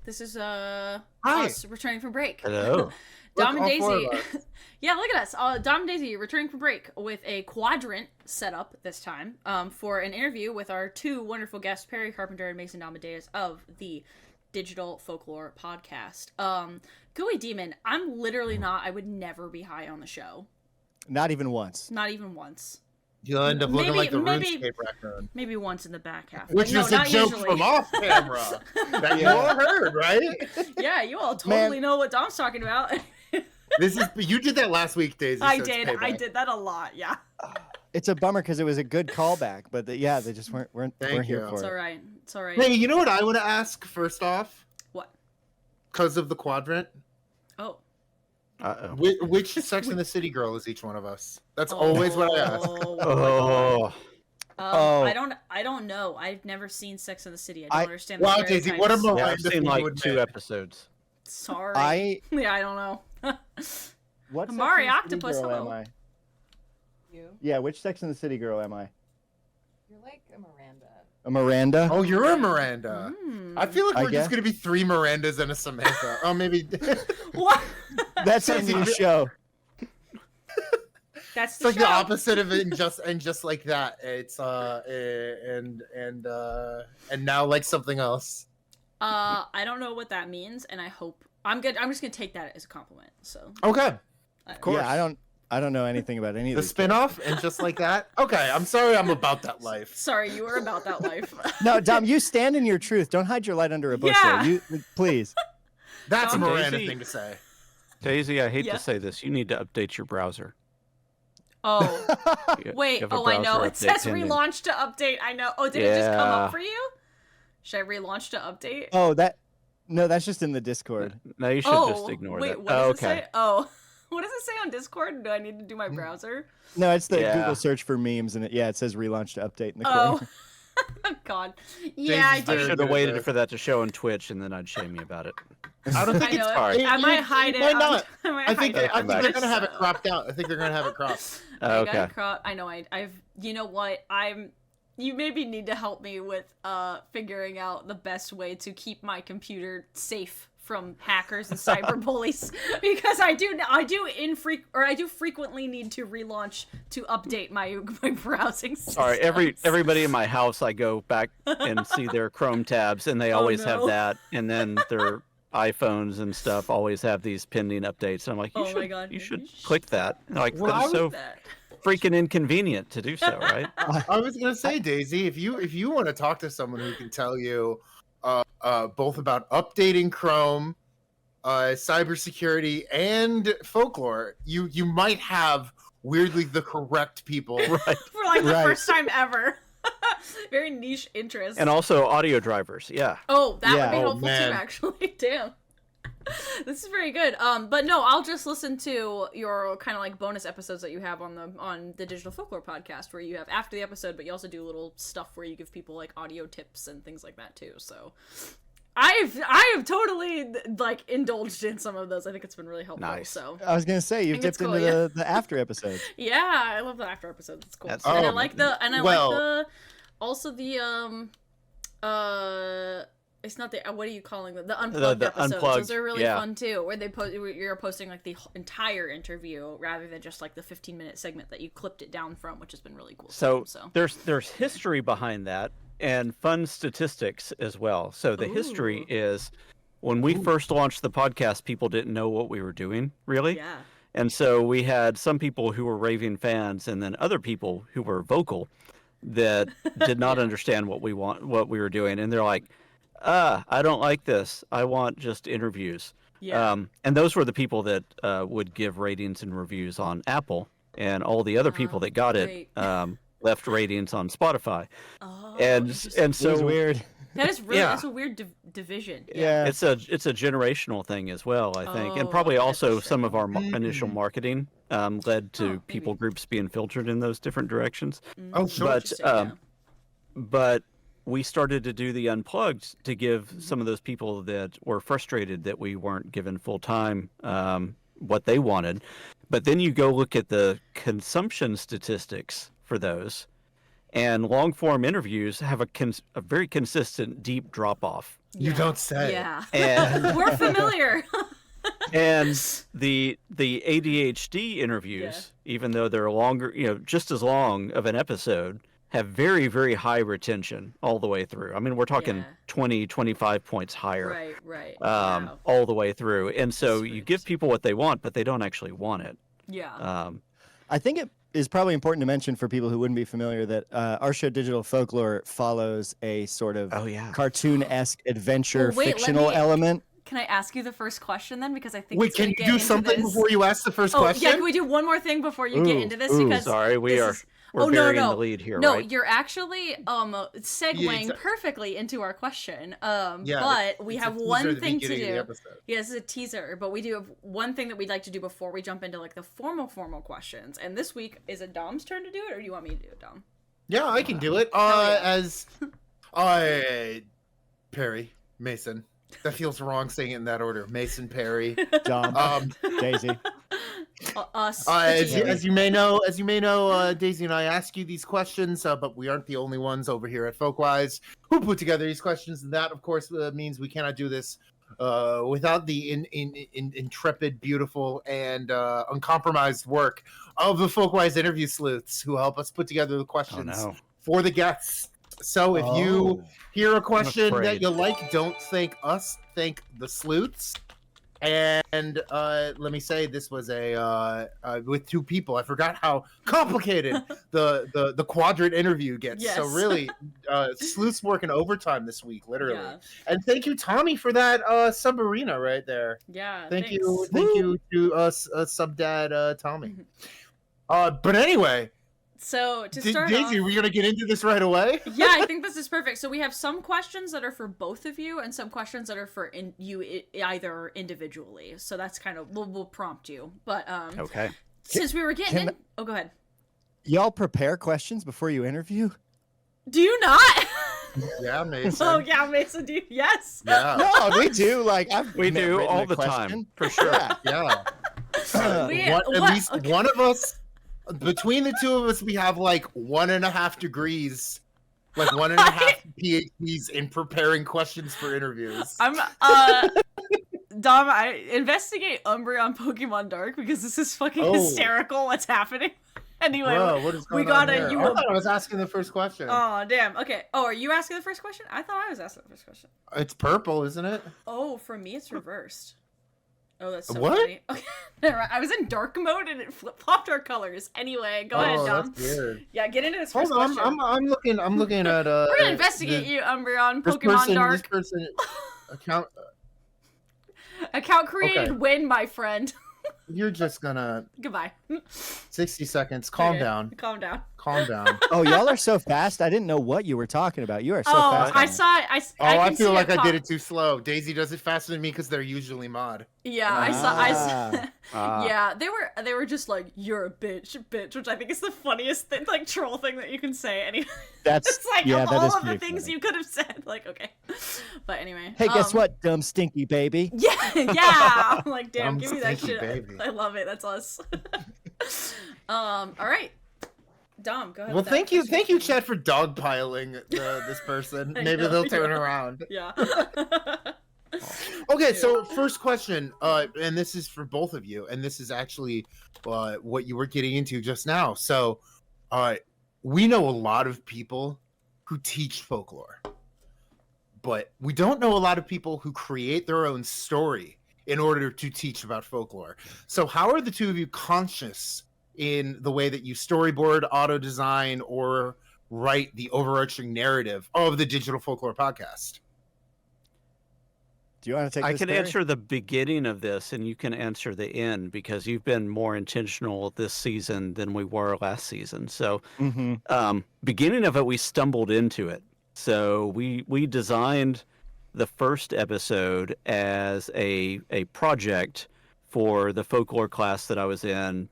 This is us returning from break. Hello. Dom and Daisy. Yeah, look at us. Dom and Daisy returning from break with a quadrant setup this time for an interview with our two wonderful guests, Perry Carpenter and Mason Amadeus of the Digital Folklore Podcast. Gooey Demon, I'm literally not. I would never be high on the show. Not even once. Not even once. You'll end up looking like the RuneScape raccoon. Maybe once in the back half. Which is a joke from off camera that you all heard, right? Yeah, you all totally know what Dom's talking about. You did that last week, Daisy. I did that a lot, yeah. It's a bummer because it was a good callback, but they just weren't here for it. It's all right. Hey, you know what I want to ask first off? What? Because of the quadrant. Oh. Uh-oh. Which Sex and the City girl is each one of us? That's always what I ask. I don't know. I've never seen Sex and the City. I don't understand. Wow, Daisy, what a moment! I've seen like 2 episodes. Sorry. I don't know. What Amari Sex and the City Octopus? girl Hello. am I? You? Yeah, which Sex and the City girl am I? You're like a Miranda. A Miranda? Oh, you're a Miranda. I feel like we're just gonna be 3 Mirandas and a Samantha. Oh, maybe. What? That's a new show. That's it's like the opposite of it, and just like that. It's and now like something else. I don't know what that means, and I hope I'm good. I'm just gonna take that as a compliment. So okay, of course. Yeah, I don't know anything about any of the these spinoff and just like that. Okay, I'm sorry, I'm about that life. Sorry, you were about that life. No, Dom, you stand in your truth. Don't hide your light under a bushel. Yeah. You please. That's a Miranda Daisy, thing to say. Daisy, I hate to say this. You need to update your browser. Oh, wait. Oh, I know. It says relaunch to update. I know. Oh, did it just come up for you? Should I relaunch to update? Oh, no, that's just in the Discord. No, you should just ignore that. Wait, what does it say? Oh, what does it say on Discord? Do I need to do my browser? No, it's the Google search for memes, and it says relaunch to update in the corner. Oh, God. Yeah, I do. I should have waited for that to show on Twitch, and then I'd shame you about it. I don't think it's hard. I might hide it. Why not? I think they're gonna have it cropped out. I think they're gonna have it cropped. Okay. I know. I've. You know what? You maybe need to help me with figuring out the best way to keep my computer safe from hackers and cyber bullies, because I do frequently need to relaunch to update my browsing system. Sorry, everybody in my house, I go back and see their Chrome tabs, and they always have that, and then their iPhones and stuff always have these pending updates. And I'm like, you should click that. And like, that's so freaking inconvenient to do so, right? I was gonna say, Daisy, if you want to talk to someone who can tell you both about updating Chrome, cybersecurity, and folklore, you might have weirdly the correct people. Right. For like the first time ever. Very niche interest. And also audio drivers, yeah. Oh, that would be helpful too, actually. Damn. This is very good. But no, I'll just listen to your kind of like bonus episodes that you have on the Digital Folklore Podcast, where you have after the episode, but you also do little stuff where you give people like audio tips and things like that too. So I have totally like indulged in some of those. I think it's been really helpful. Nice. So I was gonna say you've dipped into the after episodes. Yeah, I love the after episodes. It's cool. And I like the it's not the what are you calling them? The unplugged episodes. Unplugged, those are really fun too, where you're posting like the entire interview rather than just like the 15-minute segment that you clipped it down from, which has been really cool. So there's history behind that and fun statistics as well. So the history is when we first launched the podcast, people didn't know what we were doing, really. Yeah. And so we had some people who were raving fans, and then other people who were vocal that did not understand what we were doing, and they're like, I don't like this. I want just interviews. Yeah. And those were the people that would give ratings and reviews on Apple, and all the other people that got it left ratings on Spotify. Oh, and so it was weird. That is really that's a weird division. Yeah. It's a generational thing as well, I think, and probably also some of our initial marketing led to people groups being filtered in those different directions. Oh, sure. But we started to do the unplugged to give some of those people that were frustrated that we weren't given full time what they wanted. But then you go look at the consumption statistics for those, and long form interviews have a very consistent deep drop off You don't say. Yeah. And We're familiar. and the ADHD interviews, even though they're longer, just as long of an episode, have very, very high retention all the way through. I mean, we're talking 20, 25 points higher. Right. All the way through. And so you give people what they want, but they don't actually want it. Yeah. I think it is probably important to mention for people who wouldn't be familiar that our show Digital Folklore follows a sort of cartoon-esque adventure fictional element. Can I ask you the first question then? Because I think Wait, can you do something before you ask the first question? Yeah, can we do one more thing before you get into this? Because sorry, we're burying the lead here, no, right? you're actually segueing perfectly into our question. But we have one thing to do. Yeah, this is a teaser, but we do have one thing that we'd like to do before we jump into like the formal questions. And this week, is it Dom's turn to do it, or do you want me to do it, Dom? Yeah, I can do it. As Perry Mason. That feels wrong saying it in that order. Mason, Perry, Dom, Daisy. Us. As you may know, Daisy and I ask you these questions, but we aren't the only ones over here at Folkwise who put together these questions. And that, of course, means we cannot do this without the intrepid, beautiful, and uncompromised work of the Folkwise interview sleuths who help us put together the questions for the guests. So if you hear a question that you like, don't thank us, thank the sleuths. And let me say, this was with two people. I forgot how complicated the quadrant interview gets. Yes. So really, sleuths working overtime this week, literally. Yeah. And thank you, Tommy, for that subarena right there. Yeah. Thank you to subdad Tommy. But anyway. So to start Daisy, we're gonna get into this right away. Yeah, I think this is perfect. So we have some questions that are for both of you, and some questions that are for you either individually. So that's kind of we'll prompt you. But okay. Since we were getting go ahead. Y'all prepare questions before you interview? Do you not? Yeah, Mason. Oh yeah, Mason. Do you? Yes. Yeah. No, we do. Like we do all the time for sure. Yeah. At least one of us. Between the two of us, we have like 1.5 degrees, like 1.5 PhDs in preparing questions for interviews. I'm Dom, I investigate Umbreon Pokemon Dark because this is fucking hysterical. What's happening? Anyway, bro, what is going on here? I thought I was asking the first question. Oh damn. Okay. Oh, are you asking the first question? I thought I was asking the first question. It's purple, isn't it? Oh, for me, it's reversed. Oh, that's so what? funny. Okay, I was in dark mode and it flip-flopped our colors. Anyway, go ahead, Dom. That's weird. Yeah, get into this first question. I'm looking at We're gonna investigate you, Umbreon, Pokemon Dark. This person account created win, my friend. You're just gonna goodbye. 60 seconds. Calm down. Calm down. Oh, y'all are so fast. I didn't know what you were talking about. You are so fast. I saw it. I feel like I did it too slow. Daisy does it faster than me because they're usually mod. Yeah, I saw. Yeah, they were just like, "You're a bitch," which I think is the funniest thing, like troll thing that you can say. Anyway, it's like all of the things you could have said. Like, okay, but anyway. Hey, guess what, dumb stinky baby? Yeah. I'm like, damn, give me that shit. Baby. I love it. That's us. All right. Dom, go ahead. Well, thank you, Chad, for dogpiling this person. Maybe they'll turn around. Yeah. Okay, so first question, and this is for both of you, and this is actually what you were getting into just now. So, we know a lot of people who teach folklore, but we don't know a lot of people who create their own story in order to teach about folklore. So, how are the two of you conscious in the way that you storyboard, auto design, or write the overarching narrative of the Digital Folklore Podcast? Do you want to take I this, can Barry? answer the beginning of this, and you can answer the end, because you've been more intentional this season than we were last season. So beginning of it, we stumbled into it. So we designed the first episode as a project for the folklore class that I was in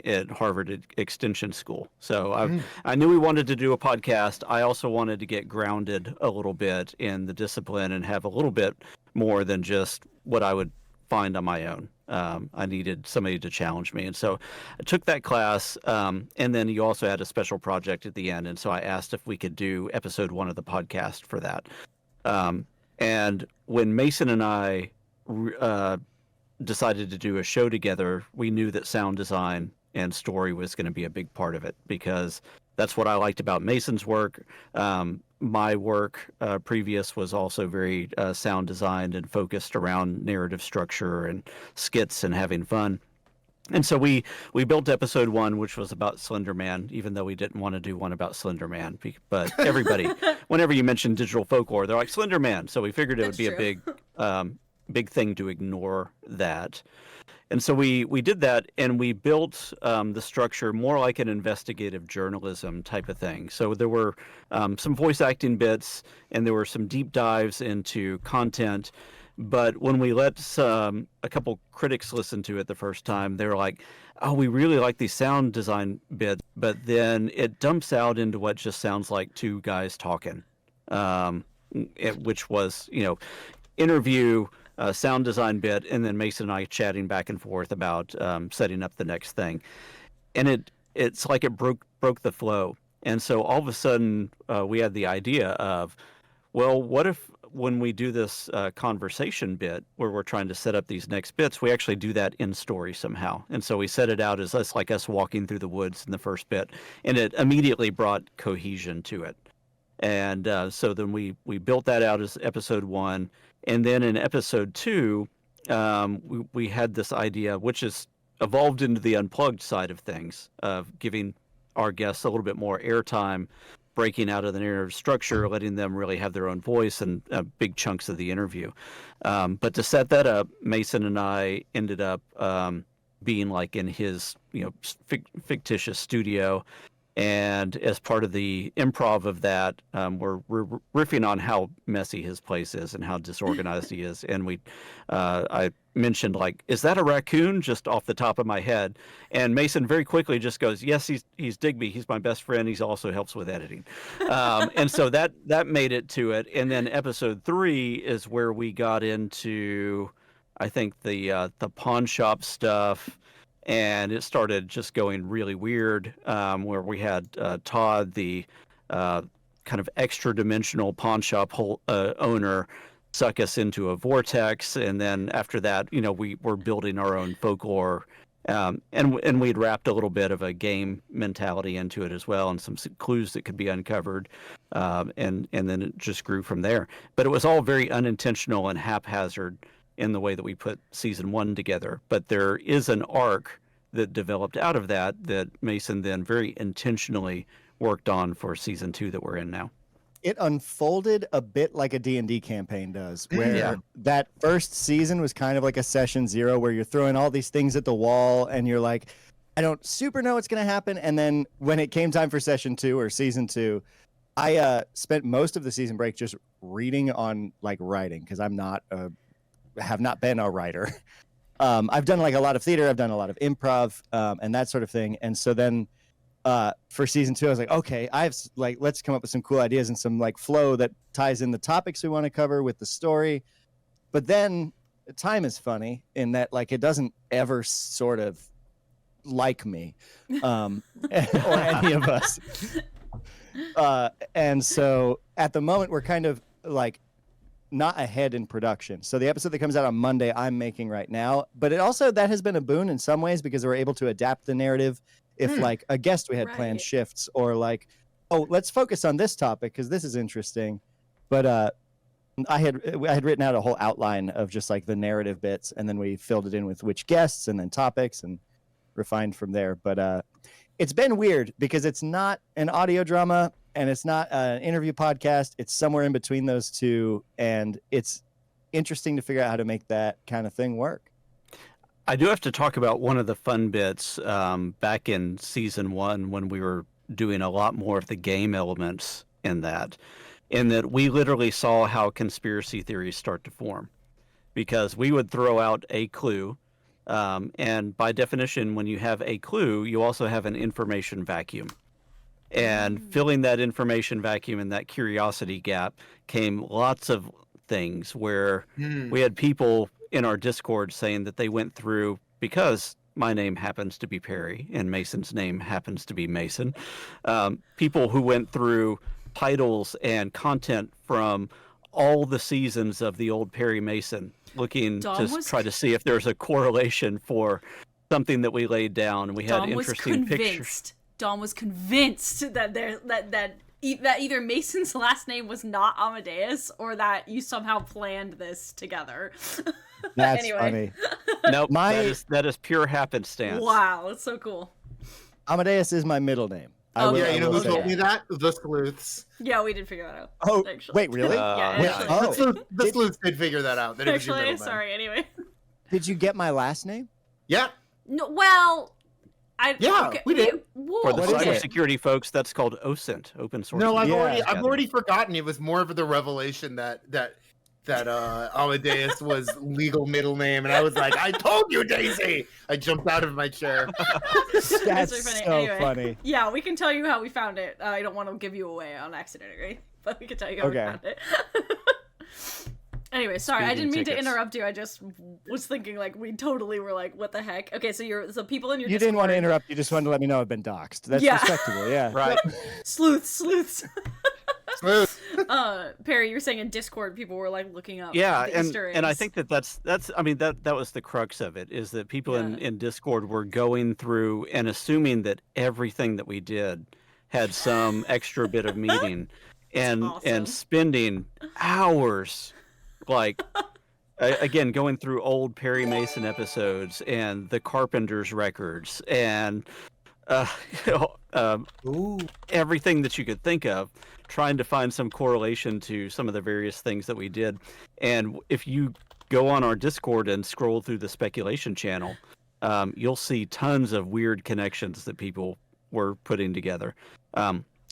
at Harvard Extension School. So I knew we wanted to do a podcast. I also wanted to get grounded a little bit in the discipline and have a little bit more than just what I would find on my own. I needed somebody to challenge me. And so I took that class. And then you also had a special project at the end. And so I asked if we could do episode 1 of the podcast for that. And when Mason and I decided to do a show together, we knew that sound design and story was going to be a big part of it, because that's what I liked about Mason's work. My work previous was also very sound designed and focused around narrative structure and skits and having fun. And so we built episode 1, which was about Slender Man, even though we didn't want to do one about Slender Man. But everybody, whenever you mention digital folklore, they're like Slender Man. So we figured it would be a big thing to ignore that. And so we did that, and we built the structure more like an investigative journalism type of thing. So there were some voice acting bits, and there were some deep dives into content. But when we let a couple critics listen to it the first time, they were like, "Oh, we really like these sound design bits," but then it dumps out into what just sounds like two guys talking, which was, interview, sound design bit, and then Mason and I chatting back and forth about setting up the next thing, and it's like it broke the flow. And so all of a sudden we had the idea of, well, what if when we do this conversation bit where we're trying to set up these next bits, we actually do that in story somehow. And so we set it out as us walking through the woods in the first bit, and it immediately brought cohesion to it. And so then we built that out as episode 1. And then in episode 2, we had this idea, which has evolved into the unplugged side of things, of giving our guests a little bit more airtime, breaking out of the narrative structure, letting them really have their own voice and big chunks of the interview. But to set that up, Mason and I ended up being like in his fictitious studio. And as part of the improv of that, we're riffing on how messy his place is and how disorganized he is. And I mentioned, like, "Is that a raccoon?" just off the top of my head. And Mason very quickly just goes, "Yes, he's Digby. He's my best friend. He also helps with editing." And so that made it to it. And then episode 3 is where we got into, I think, the pawn shop stuff. And it started just going really weird, where we had Todd, the kind of extra-dimensional pawn shop owner, suck us into a vortex. And then after that, we were building our own folklore. And we'd wrapped a little bit of a game mentality into it as well, and some clues that could be uncovered. And then it just grew from there. But it was all very unintentional and haphazard in the way that we put season 1 together. But there is an arc that developed out of that Mason then very intentionally worked on for season 2 that we're in now. It unfolded a bit like a D&D campaign does, where that first season was kind of like a session 0 where you're throwing all these things at the wall and you're like, I don't super know what's going to happen. And then when it came time for session 2 or season 2, I spent most of the season break just reading on writing, because have not been a writer. I've done a lot of theater, I've done a lot of improv, and that sort of thing. And so then for season 2, I was like, okay, let's come up with some cool ideas and some flow that ties in the topics we want to cover with the story. But then time is funny in that it doesn't ever sort of like me, or any of us. And so at the moment we're kind of not ahead in production. So the episode that comes out on Monday, I'm making right now. But it also, that has been a boon in some ways, because we're able to adapt the narrative if a guest we had planned shifts, or let's focus on this topic because this is interesting. But I had written out a whole outline of just the narrative bits, and then we filled it in with which guests and then topics and refined from there. But it's been weird because it's not an audio drama and it's not an interview podcast. It's somewhere in between those two, and it's interesting to figure out how to make that kind of thing work. I do have to talk about one of the fun bits back in season 1 when we were doing a lot more of the game elements in that we literally saw how conspiracy theories start to form, because we would throw out a clue. And by definition, when you have a clue, you also have an information vacuum. And filling that information vacuum and that curiosity gap came lots of things where we had people in our Discord saying that they went through, because my name happens to be Perry and Mason's name happens to be Mason, people who went through titles and content from all the seasons of the old Perry Mason, looking to try to see if there's a correlation for something that we laid down. We had interesting pictures. Dom was convinced that either Mason's last name was not Amadeus or that you somehow planned this together. That's funny. Nope, that is pure happenstance. Wow, that's so cool. Amadeus is my middle name. Yeah, you know who told me that? The Sleuths. Yeah, we did figure that out. Oh, actually. wait, really? The Sleuths did figure that out. That actually, it was your sorry, anyway. Did you get my last name? Yeah. No, well... we did. For the cybersecurity folks, that's called OSINT, open source. No, I've already forgotten. It was more of the revelation that Amadeus was legal middle name, and I was like, I told you, Daisy. I jumped out of my chair. That's so funny. Yeah, we can tell you how we found it. I don't want to give you away on accident, right? But we can tell you how we found it. Anyway, sorry, I didn't mean to interrupt you. I just was thinking like we totally were like, what the heck? Okay, so people in your Discord... didn't want to interrupt. You just wanted to let me know I've been doxxed. That's respectable. Yeah, right. Sleuths. Sleuth. Perry, you were saying in Discord people were like looking up. Yeah, the Easter eggs. And I think that's I mean that was the crux of it, is that people in Discord were going through and assuming that everything that we did had some extra bit of meaning, and spending hours. Like, again, going through old Perry Mason episodes and the Carpenter's records and everything that you could think of, trying to find some correlation to some of the various things that we did. And if you go on our Discord and scroll through the speculation channel, you'll see tons of weird connections that people were putting together.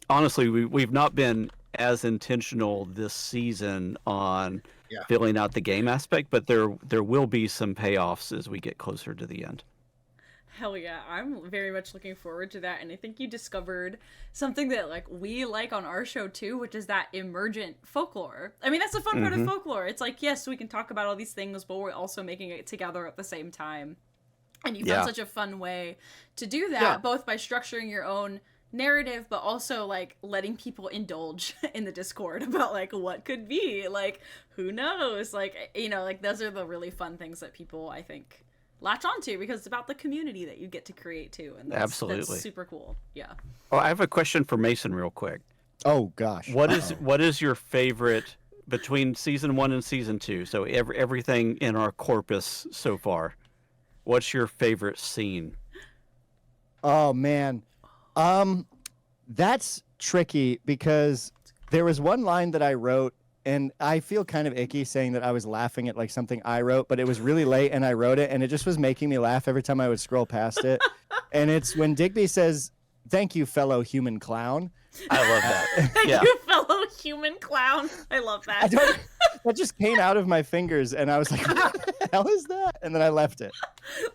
Honestly, we've not been as intentional this season on filling out the game aspect, but there will be some payoffs as we get closer to the end. Hell yeah, I'm very much looking forward to that, and I think you discovered something that like we like on our show too, which is that emergent folklore. I mean, that's the fun part of folklore. It's like, yes, we can talk about all these things, but we're also making it together at the same time. And you found such a fun way to do that, both by structuring your own narrative, but also like letting people indulge in the Discord about like what could be, like who knows, like, you know, like those are the really fun things that people I think latch onto, because it's about the community that you get to create too, and that's super cool. Oh, I have a question for Mason real quick. Oh gosh, what is your favorite between season 1 and season 2, so everything in our corpus so far? What's your favorite scene? Oh man, that's tricky, because there was one line that I wrote, and I feel kind of icky saying that I was laughing at like something I wrote, but it was really late and I wrote it, and it just was making me laugh every time I would scroll past it. And it's when Digby says, "Thank you, fellow human clown." I love that. Thank you, fellow human clown. I love that. That just came out of my fingers, and I was like, what the hell is that? And then I left it.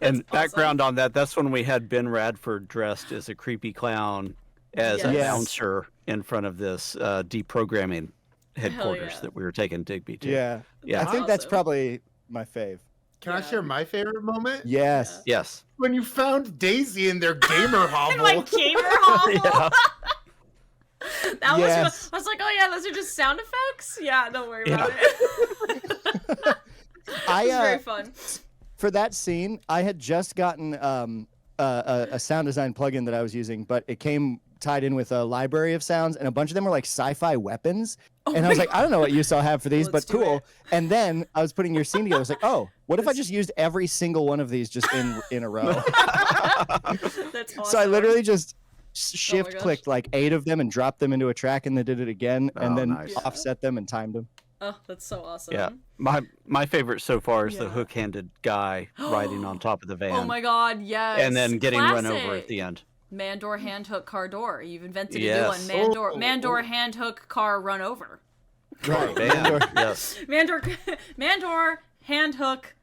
And background on that, that's when we had Ben Radford dressed as a creepy clown as an announcer in front of this deprogramming headquarters that we were taking Digby to. Yeah. I think that's probably my fave. Can I share my favorite moment? Yes. Yes. When you found Daisy in their gamer hovel. In my gamer hovel? That was I was like, oh yeah, those are just sound effects? Yeah, don't worry about it. It was very fun. For that scene, I had just gotten a sound design plugin that I was using, but it came tied in with a library of sounds, and a bunch of them were like sci-fi weapons. And I was like, I don't know what use I'll have for these, but cool. And then I was putting your scene together. I was like, oh, what if I just used every single one of these just in a row? That's awesome. So I literally just shift clicked like 8 of them and dropped them into a track, and then did it again, and then offset them and timed them. Oh, that's so awesome. Yeah. My favorite so far is the hook-handed guy riding on top of the van. Oh my god, yes. And then getting run over at the end. Mandor hand hook car door. You've invented a new one. Mandor hand hook car run over. Right. Mandor. Yes. Mandor hand hook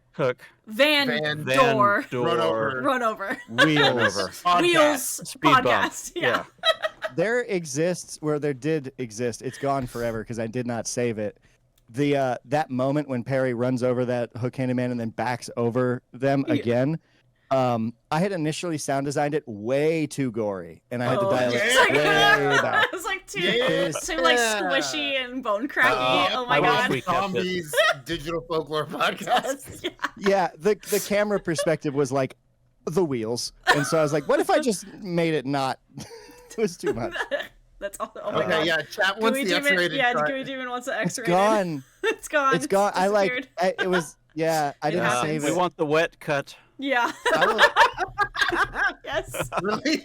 van door run over wheels speed podcast. Yeah. There exists, where there did exist, it's gone forever because I did not save it, the that moment when Perry runs over that hook-handed man and then backs over them again. I had initially sound designed it way too gory, and I had to dial it yeah. way back. It was like too like squishy and bone cracky. Oh my I wish god. we kept it. Zombies Digital Folklore Podcast. Yeah, the camera perspective was like the wheels, and so I was like, what if I just made it not? It was too much. That's all. Oh my Okay, god. yeah, chat wants the X-rated. Yeah, cut. Gary Demon wants the It's X-rated. gone. It's gone. It's gone. I like. It was. Yeah, I didn't happens. save We it. want the wet cut. Yeah. I will Yes.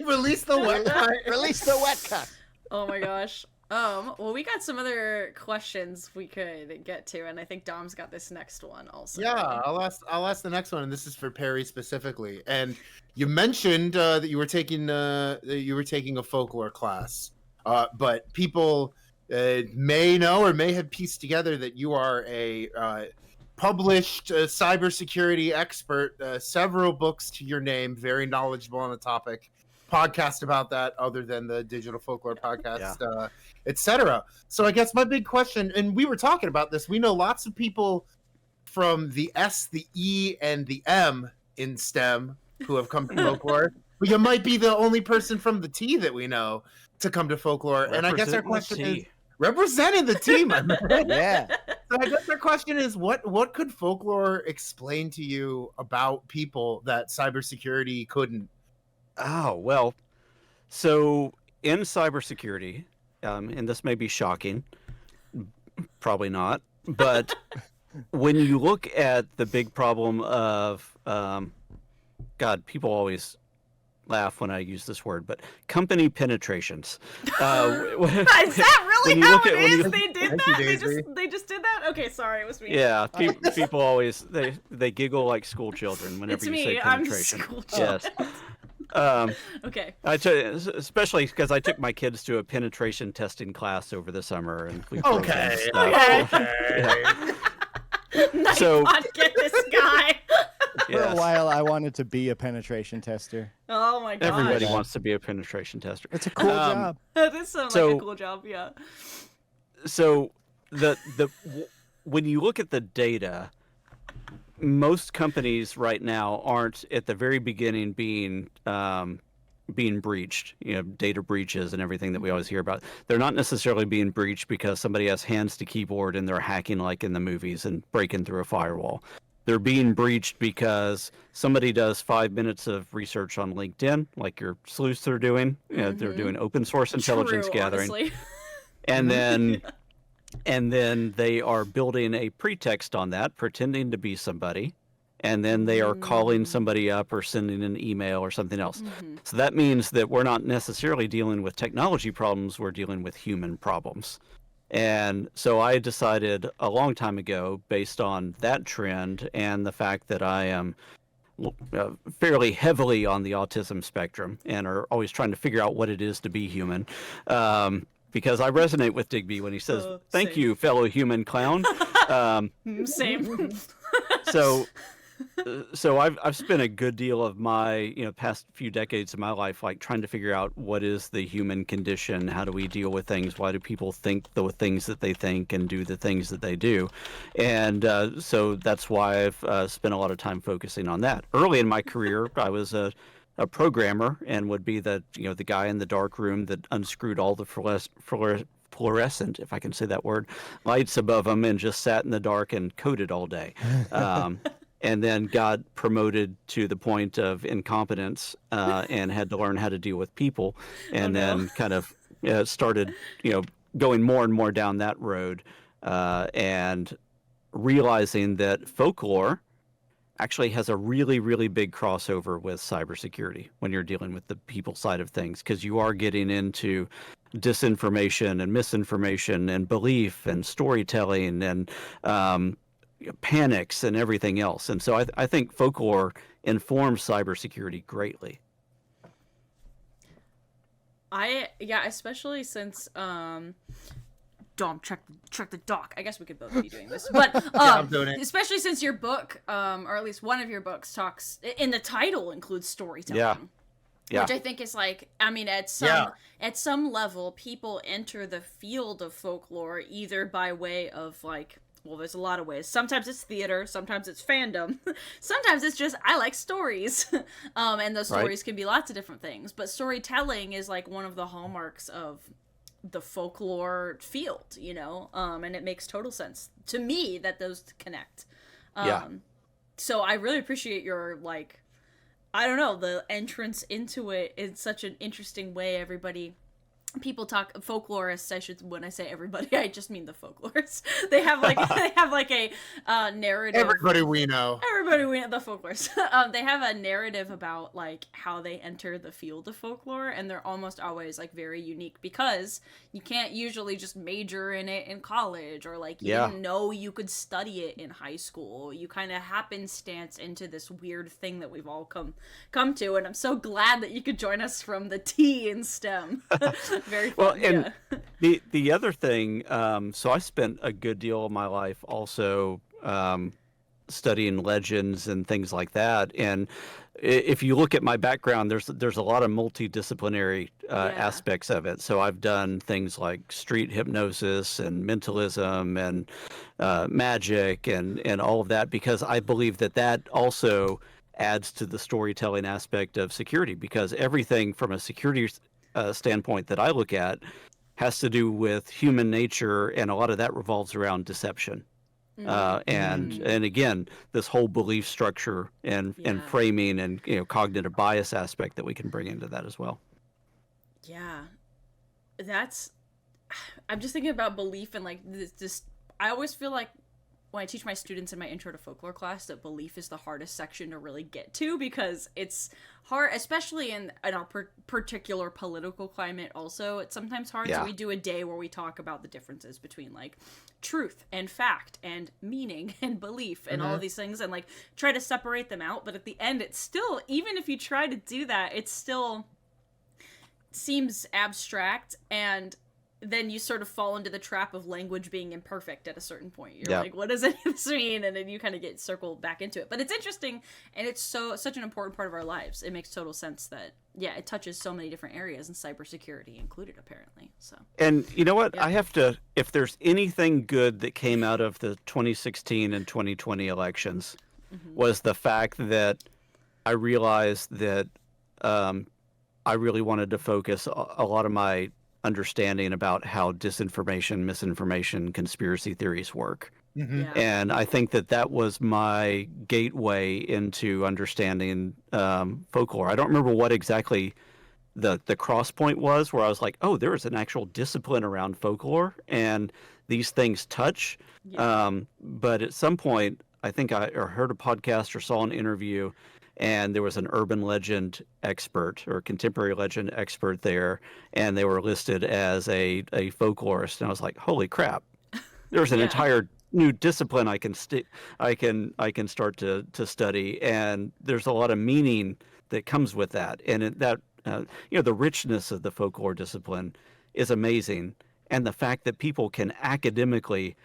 Release the wet cut. release the wet cut. Oh my gosh. Well, we got some other questions we could get to, and I think Dom's got this next one also. Yeah, I'll ask the next one, and this is for Perry specifically. And you mentioned that you were taking a folklore class, but people may know or may have pieced together that you are a published cybersecurity expert, several books to your name, very knowledgeable on the topic, podcast about that other than the Digital Folklore Podcast, etc. So I guess my big question, and we were talking about this, we know lots of people from the S, the E, and the M in STEM who have come to folklore, but you might be the only person from the T that we know to come to folklore. And I guess our question is, representing the team, my man. Yeah. So I guess our question is, what could folklore explain to you about people that cybersecurity couldn't? Oh, well, so in cybersecurity, and this may be shocking, probably not, but when you look at the big problem of, God, people always laugh when I use this word, but company penetrations. Is that really how it is? They did that? They just did that? Okay, sorry, it was me. Yeah, people always, they giggle like school children whenever It's you me. say I'm penetration. school Yes. Okay. Especially because I took my kids to a penetration testing class over the summer, and we Okay. Nice So- get this guy. For a while, I wanted to be a penetration tester. Oh my god. Everybody wants to be a penetration tester. It's a cool job. This sounds like a cool job, yeah. So when you look at the data, most companies right now aren't at the very beginning being breached. You know, data breaches and everything that we always hear about. They're not necessarily being breached because somebody has hands to keyboard and they're hacking like in the movies and breaking through a firewall. They're being breached because somebody does 5 minutes of research on LinkedIn, like your sleuths are doing. They're doing open source intelligence gathering. Honestly. And then they are building a pretext on that, pretending to be somebody, and then they are calling somebody up or sending an email or something else. So that means that we're not necessarily dealing with technology problems, we're dealing with human problems. And so I decided a long time ago, based on that trend and the fact that I am fairly heavily on the autism spectrum and are always trying to figure out what it is to be human, because I resonate with Digby when he says, "Thank you, fellow human clown." Same. So I've spent a good deal of my past few decades of my life like trying to figure out what is the human condition, how do we deal with things, why do people think the things that they think and do the things that they do, and so that's why I've spent a lot of time focusing on that. Early in my career, I was a programmer and would be the guy in the dark room that unscrewed all the fluorescent, if I can say that word, lights above them and just sat in the dark and coded all day. And then got promoted to the point of incompetence and had to learn how to deal with people, and then kind of started going more and more down that road, and realizing that folklore actually has a really, really big crossover with cybersecurity when you're dealing with the people side of things, because you are getting into disinformation and misinformation and belief and storytelling and panics and everything else. And so I think folklore informs cybersecurity greatly. Especially since Dom, check the doc. I guess we could both be doing this, but I'm doing it. Especially since your book, or at least one of your books, talks in the title includes storytelling. Yeah. Which I think is like, I mean, at some level, people enter the field of folklore either by way of like well, there's a lot of ways. Sometimes it's theater, sometimes it's fandom, sometimes it's just I like stories. And those stories can be lots of different things. But storytelling is like one of the hallmarks of the folklore field, you know? And it makes total sense to me that those connect. So I really appreciate your, like, I don't know, the entrance into it in such an interesting way. People talk folklorists. When I say everybody, I just mean the folklorists. They have like a narrative. Everybody we know, the folklorists. They have a narrative about like how they enter the field of folklore, and they're almost always like very unique because you can't usually just major in it in college, or like you didn't know you could study it in high school. You kind of happenstance into this weird thing that we've all come to, and I'm so glad that you could join us from the T in STEM. Very fun. Well, and the other thing, so I spent a good deal of my life also studying legends and things like that. And if you look at my background, there's a lot of multidisciplinary aspects of it. So I've done things like street hypnosis and mentalism and magic and all of that, because I believe that also adds to the storytelling aspect of security, because everything from a security standpoint that I look at has to do with human nature, and a lot of that revolves around deception. And again, this whole belief structure and framing and cognitive bias aspect that we can bring into that as well. Yeah, I'm just thinking about belief and like this. I always feel like when I teach my students in my intro to folklore class that belief is the hardest section to really get to, because it's hard, especially in our particular political climate. Also, it's sometimes hard. So we do a day where we talk about the differences between like truth and fact and meaning and belief and all of these things, and like try to separate them out. But at the end, it's still, even if you try to do that, it still seems abstract, and then you sort of fall into the trap of language being imperfect at a certain point. You're like, what does this mean? And then you kind of get circled back into it. But it's interesting, and it's such an important part of our lives. It makes total sense that, it touches so many different areas, and cybersecurity included, apparently. So. And you know what? I have to, if there's anything good that came out of the 2016 and 2020 elections, was the fact that I realized that I really wanted to focus a lot of my understanding about how disinformation, misinformation, conspiracy theories work. And I think that was my gateway into understanding folklore. I don't remember what exactly the cross point was, where I was like, oh, there is an actual discipline around folklore and these things touch. But at some point, I think I heard a podcast or saw an interview, and there was an urban legend expert or contemporary legend expert there, and they were listed as a folklorist. And I was like, holy crap, there's an entire new discipline I can start to study, and there's a lot of meaning that comes with that. And the richness of the folklore discipline is amazing, and the fact that people can academically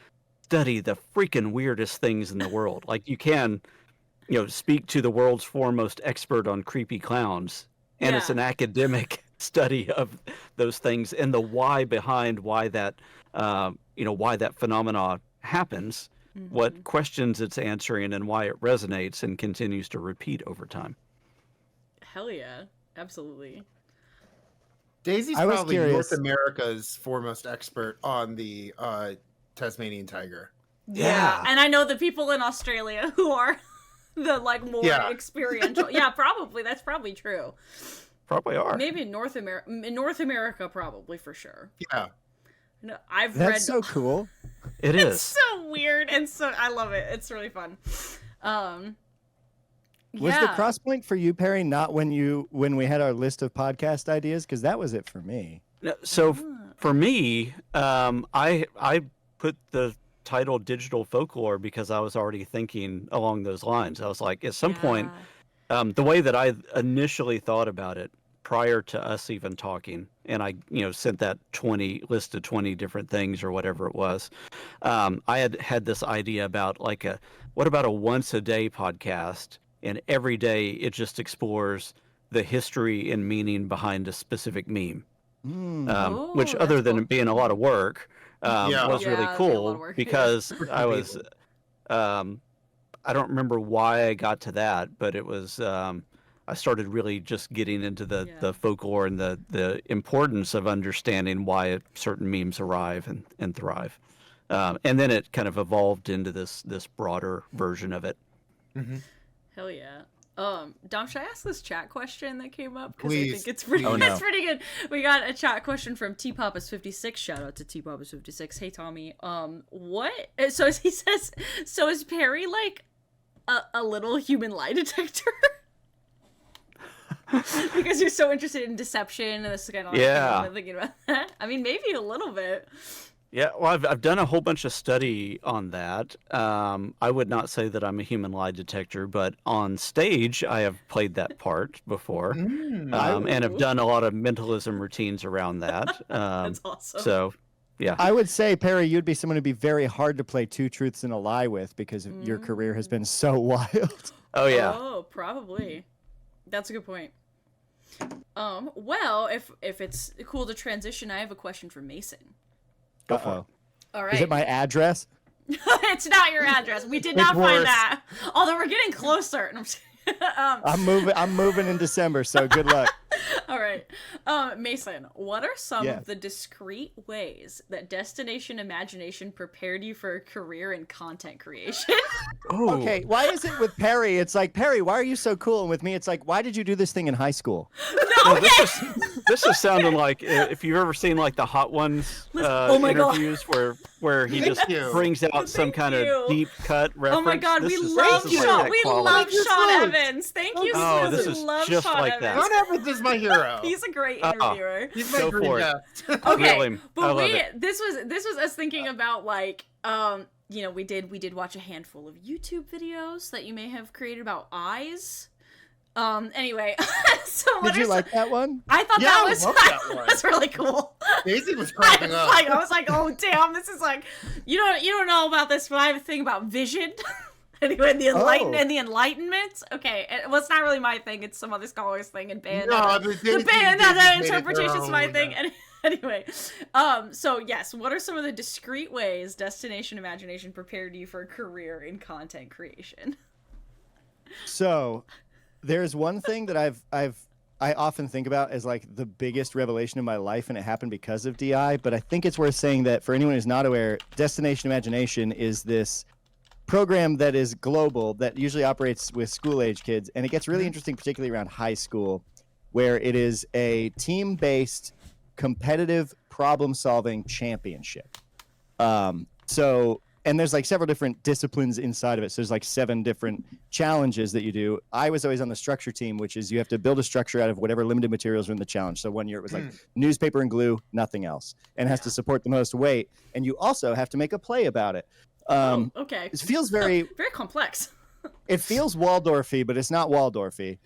study the freaking weirdest things in the world, like you can speak to the world's foremost expert on creepy clowns, and it's an academic study of those things and the why behind why that phenomena happens, what questions it's answering, and why it resonates and continues to repeat over time. Hell yeah, absolutely. Daisy's probably North America's foremost expert on the Tasmanian tiger. Yeah, and I know the people in Australia who are the more experiential. Probably that's probably true. Probably are. Maybe in North America, probably for sure. Yeah. No, That's so cool. It is. It's so weird, and so I love it. It's really fun. Was the cross point for you, Perry, not when we had our list of podcast ideas? Because that was it for me. So for me, I put the title Digital Folklore because I was already thinking along those lines. I was like, at some point, the way that I initially thought about it prior to us even talking, and I sent that list of 20 different things or whatever it was, I had this idea about what about a once a day podcast, and every day it just explores the history and meaning behind a specific meme, which other than it being a lot of work, was really cool because I was, I don't remember why I got to that, but it was, I started really just getting into the folklore and the importance of understanding why certain memes arrive and thrive. And then it kind of evolved into this broader version of it. Mm-hmm. Hell yeah. Dom, should I ask this chat question that came up? Because Please. I think it's pretty, Oh, no. it's pretty good. We got a chat question from T-Papas56. Shout out to T-Papas56. Hey, Tommy. What? So he says, so is Perry like a little human lie detector? Because you're so interested in deception and this kind of like, I'm thinking about that. I mean, maybe a little bit. Yeah, well, I've done a whole bunch of study on that. I would not say that I'm a human lie detector, but on stage I have played that part before, and have done a lot of mentalism routines around that. That's awesome. So, yeah. I would say, Perry, you'd be someone who'd be very hard to play two truths and a lie with because your career has been so wild. Oh, yeah. Oh, probably. That's a good point. Well, if it's cool to transition, I have a question for Mason. Go for it. All right. Is it my address? It's not your address. We did not find that. Although we're getting closer. I'm moving in December, so good luck. All right. Mason, what are some of the discrete ways that Destination Imagination prepared you for a career in content creation? Okay, why is it with Perry, it's like, Perry, why are you so cool? And with me, it's like, why did you do this thing in high school? No, this is sounding like if you've ever seen like the Hot Ones interviews where he just brings out some kind of deep cut reference. Oh my God, we love Sean Evans. Thank you so much. This is just like that. Sean Evans is my hero. He's a great interviewer. He's my dream guest. Okay, but this was us thinking about like we did watch a handful of YouTube videos that you may have created about eyes. Anyway, so did you like that one? I thought that was really cool. Daisy was cracking up. I was like, oh damn, this is like you don't know about this, but I have a thing about vision. Anyway, the Enlightenment. Okay, well, it's not really my thing. It's some other scholar's thing, and the interpretation's my thing. Anyway, so yes, what are some of the discrete ways Destination Imagination prepared you for a career in content creation? So, there's one thing that I often think about as like the biggest revelation of my life, and it happened because of DI. But I think it's worth saying that for anyone who's not aware, Destination Imagination is this program that is global that usually operates with school-age kids, and it gets really interesting, particularly around high school, where it is a team-based competitive problem-solving championship. And there's like several different disciplines inside of it. So there's like 7 different challenges that you do. I was always on the structure team, which is you have to build a structure out of whatever limited materials are in the challenge. So one year it was like newspaper and glue, nothing else, and has to support the most weight. And you also have to make a play about it. Okay. It feels very complex. It feels Waldorfy, but it's not Waldorfy.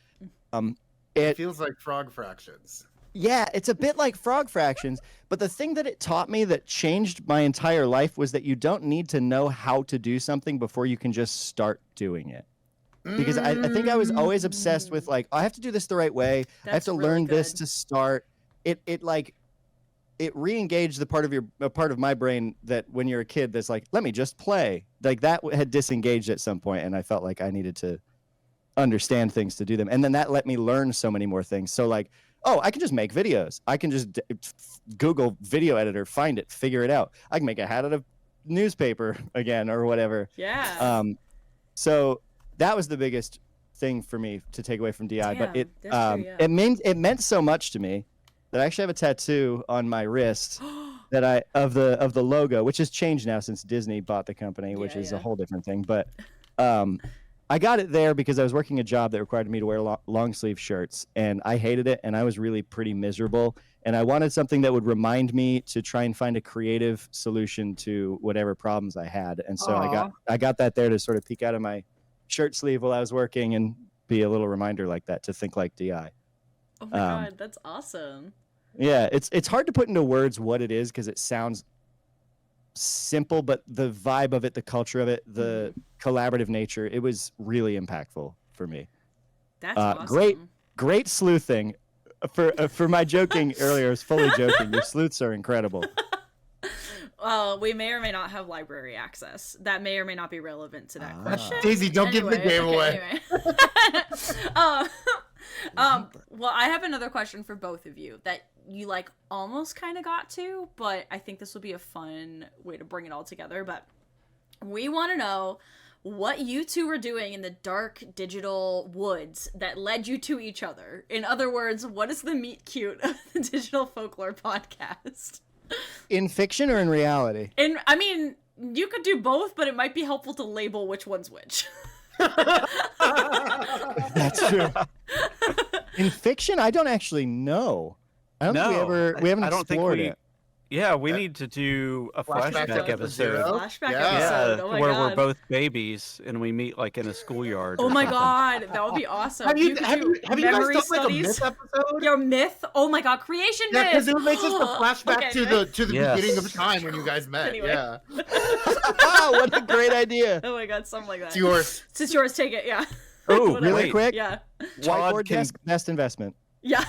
It feels like frog fractions. Yeah, it's a bit like frog fractions, but the thing that it taught me that changed my entire life was that you don't need to know how to do something before you can just start doing it. Because I think I was always obsessed with like, I have to do this the right way. I have to learn this to start. It re-engaged the part of my brain that when you're a kid that's like, let me just play. Like that had disengaged at some point, and I felt like I needed to understand things to do them. And then that let me learn so many more things. So like, oh, I can just make videos. I can just Google video editor, find it, figure it out. I can make a hat out of newspaper again or whatever. Yeah. So that was the biggest thing for me to take away from DI. But it meant so much to me that I actually have a tattoo on my wrist that of the logo, which has changed now since Disney bought the company, which is a whole different thing. But I got it there because I was working a job that required me to wear long sleeve shirts, and I hated it, and I was really pretty miserable. And I wanted something that would remind me to try and find a creative solution to whatever problems I had. And so I got that there to sort of peek out of my shirt sleeve while I was working and be a little reminder like that to think like DI. Oh my God, that's awesome. Yeah, it's hard to put into words what it is because it sounds simple, but the vibe of it, the culture of it, the collaborative nature, it was really impactful for me. That's awesome. Great sleuthing. For my joking earlier, I was fully joking. Your sleuths are incredible. we may or may not have library access. That may or may not be relevant to that question. Daisy, don't give the game away. Anyway. Well, I have another question for both of you that you like almost kind of got to, but I think this will be a fun way to bring it all together. But we want to know what you two were doing in the dark digital woods that led you to each other. In other words, what is the meet cute of the Digital Folklore Podcast? In fiction or in reality? I mean, you could do both, but it might be helpful to label which one's which. That's true. In fiction, I don't actually know. I don't think we haven't explored it. Yeah, we need to do a flashback episode. Flashback episode. Oh my where God. we're both babies and we meet like in a schoolyard. Oh my God, that would be awesome. Have you guys done like a myth episode? Your myth? Oh my God, creation myth. Yeah, because it makes us the flashback to the beginning of time when you guys met. Anyway. Yeah. What a great idea. Oh my God, something like that. It's yours. It's yours. Take it. Yeah. Oh, really quick? Yeah. Whiteboard desk, best investment. Yeah.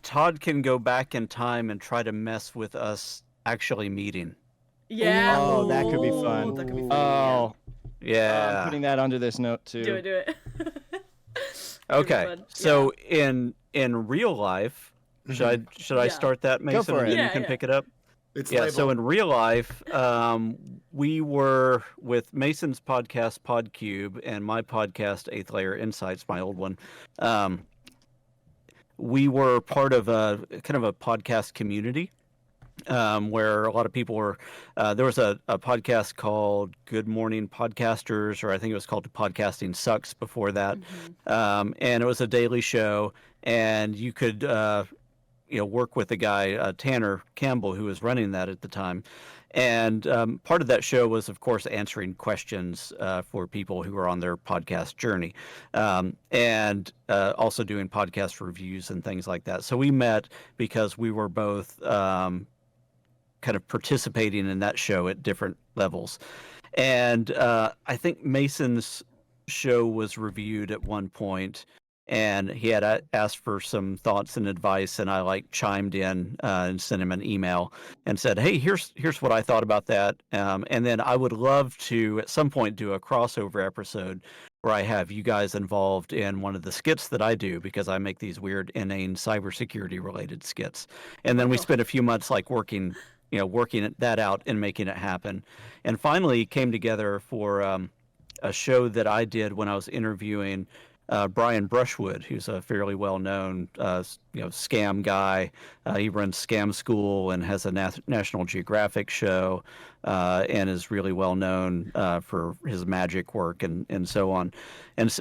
Todd can go back in time and try to mess with us actually meeting. Yeah. Oh, that could be fun. That could be fun. Oh, yeah. I'm putting that under this note too. Do it. Okay. So in real life, should I start that, Mason? Go for it. And then you can pick it up. It's Yeah, labeled. so in real life, we were with Mason's podcast, PodCube, and my podcast, Eighth Layer Insights, my old one. We were part of a kind of a podcast community where a lot of people were. There was a podcast called Good Morning Podcasters, or I think it was called Podcasting Sucks before that. And it was a daily show, and you could work with the guy, Tanner Campbell, who was running that at the time. And part of that show was, of course, answering questions for people who are on their podcast journey, and also doing podcast reviews and things like that. So we met because we were both kind of participating in that show at different levels. And I think Mason's show was reviewed at one point, and he had asked for some thoughts and advice, and I chimed in and sent him an email and said, hey, here's what I thought about that. And then I would love to at some point do a crossover episode where I have you guys involved in one of the skits that I do, because I make these weird, inane cybersecurity related skits. And then we spent a few months working that out and making it happen. And finally came together for a show that I did when I was interviewing Brian Brushwood, who's a fairly well-known, scam guy. He runs Scam School and has a National Geographic show, and is really well-known for his magic work and so on. And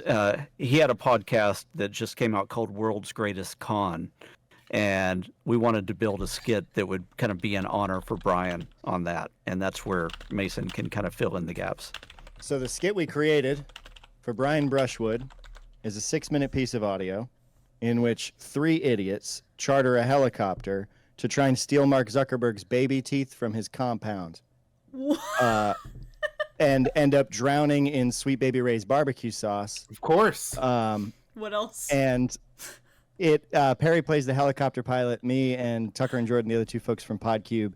he had a podcast that just came out called World's Greatest Con, and we wanted to build a skit that would kind of be an honor for Brian on that, and that's where Mason can kind of fill in the gaps. So the skit we created for Brian Brushwood is a 6-minute piece of audio in which 3 idiots charter a helicopter to try and steal Mark Zuckerberg's baby teeth from his compound. And end up drowning in Sweet Baby Ray's barbecue sauce. Of course. What else? And Perry plays the helicopter pilot. Me and Tucker and Jordan, the other 2 folks from PodCube,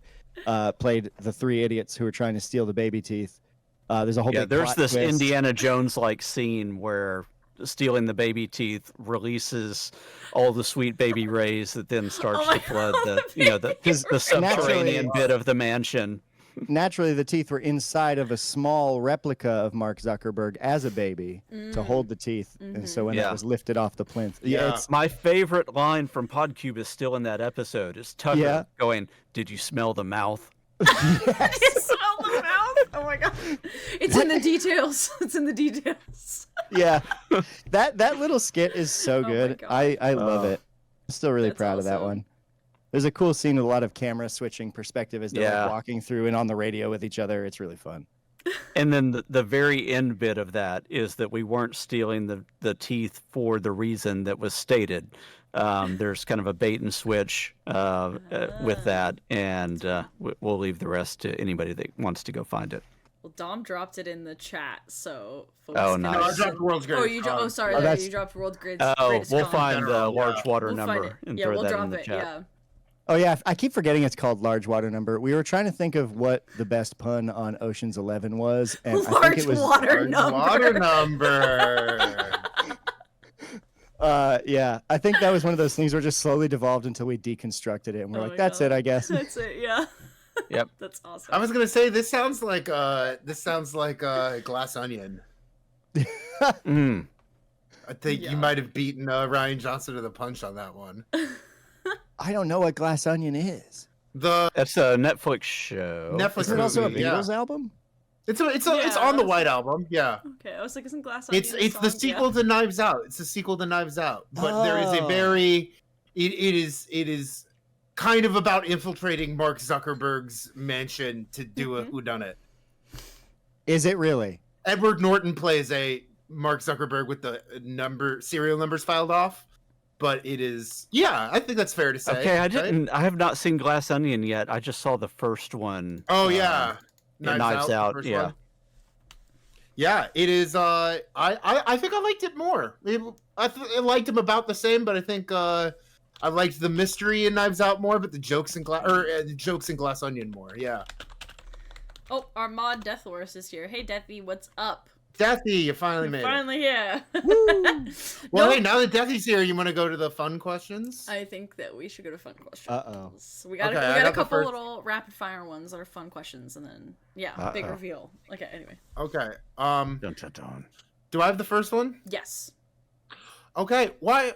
played the 3 idiots who were trying to steal the baby teeth. There's a whole big there's plot this twist. Indiana Jones-like scene where stealing the baby teeth releases all the Sweet Baby Rays that then starts to flood the subterranean bit of the mansion. Naturally, the teeth were inside of a small replica of Mark Zuckerberg as a baby to hold the teeth. And so when that was lifted off the plinth. It's my favorite line from PodCube is still in that episode. It's Tucker going, "Did you smell the mouth?" Yes. You smell the mouth? Oh my God. It's in the details. It's in the details. Yeah. That little skit is so good. I love it. I'm still really proud of that one. There's a cool scene with a lot of camera switching perspective as they're walking through and on the radio with each other. It's really fun. And then the very end bit of that is that we weren't stealing the teeth for the reason that was stated. There's kind of a bait and switch with that, and we'll leave the rest to anybody that wants to go find it. Well, Dom dropped it in the chat, so folks nice. No, I dropped World's Greatest Con. You dropped World's Greatest we'll Con. find a large water number and throw that in the chat. Oh yeah, I keep forgetting it's called Large Water Number. We were trying to think of what the best pun on Ocean's 11 was, and I think it was water number. Water number. Yeah, I think that was one of those things where just slowly devolved until we deconstructed it, and we're like, that's it, I guess. That's it. Yeah. Yep. That's awesome. I was gonna say this sounds like Glass Onion. Mm. I think you might have beaten Ryan Johnson to the punch on that one. I don't know what Glass Onion is. That's a Netflix show. Netflix Is it also a movie, Beatles album? It's on the White Album. Yeah. Okay, I was like, isn't Glass Onion? It's the sequel to Knives Out. It's the sequel to Knives Out. But there is a very it is kind of about infiltrating Mark Zuckerberg's mansion to do a whodunit. Is it really? Edward Norton plays a Mark Zuckerberg with the serial numbers filed off. But it is, I think that's fair to say. Okay, I have not seen Glass Onion yet. I just saw the first one. Oh yeah, Knives Out. Yeah. One. Yeah, it is. I think I liked it more. I liked him about the same, but I think I liked the mystery in Knives Out more, but the jokes in Glass Onion more. Yeah. Oh, our mod Death Horse is here. Hey, Deathy, what's up? Deathy, you finally made it. Finally here. Well, hey, now that Deathy's here, you want to go to the fun questions? I think that we should go to fun questions. Uh-oh. We got a couple little rapid fire ones that are fun questions, and then big reveal. Okay, anyway. Okay. Dun, dun, dun. Do I have the first one? Yes. Okay. Why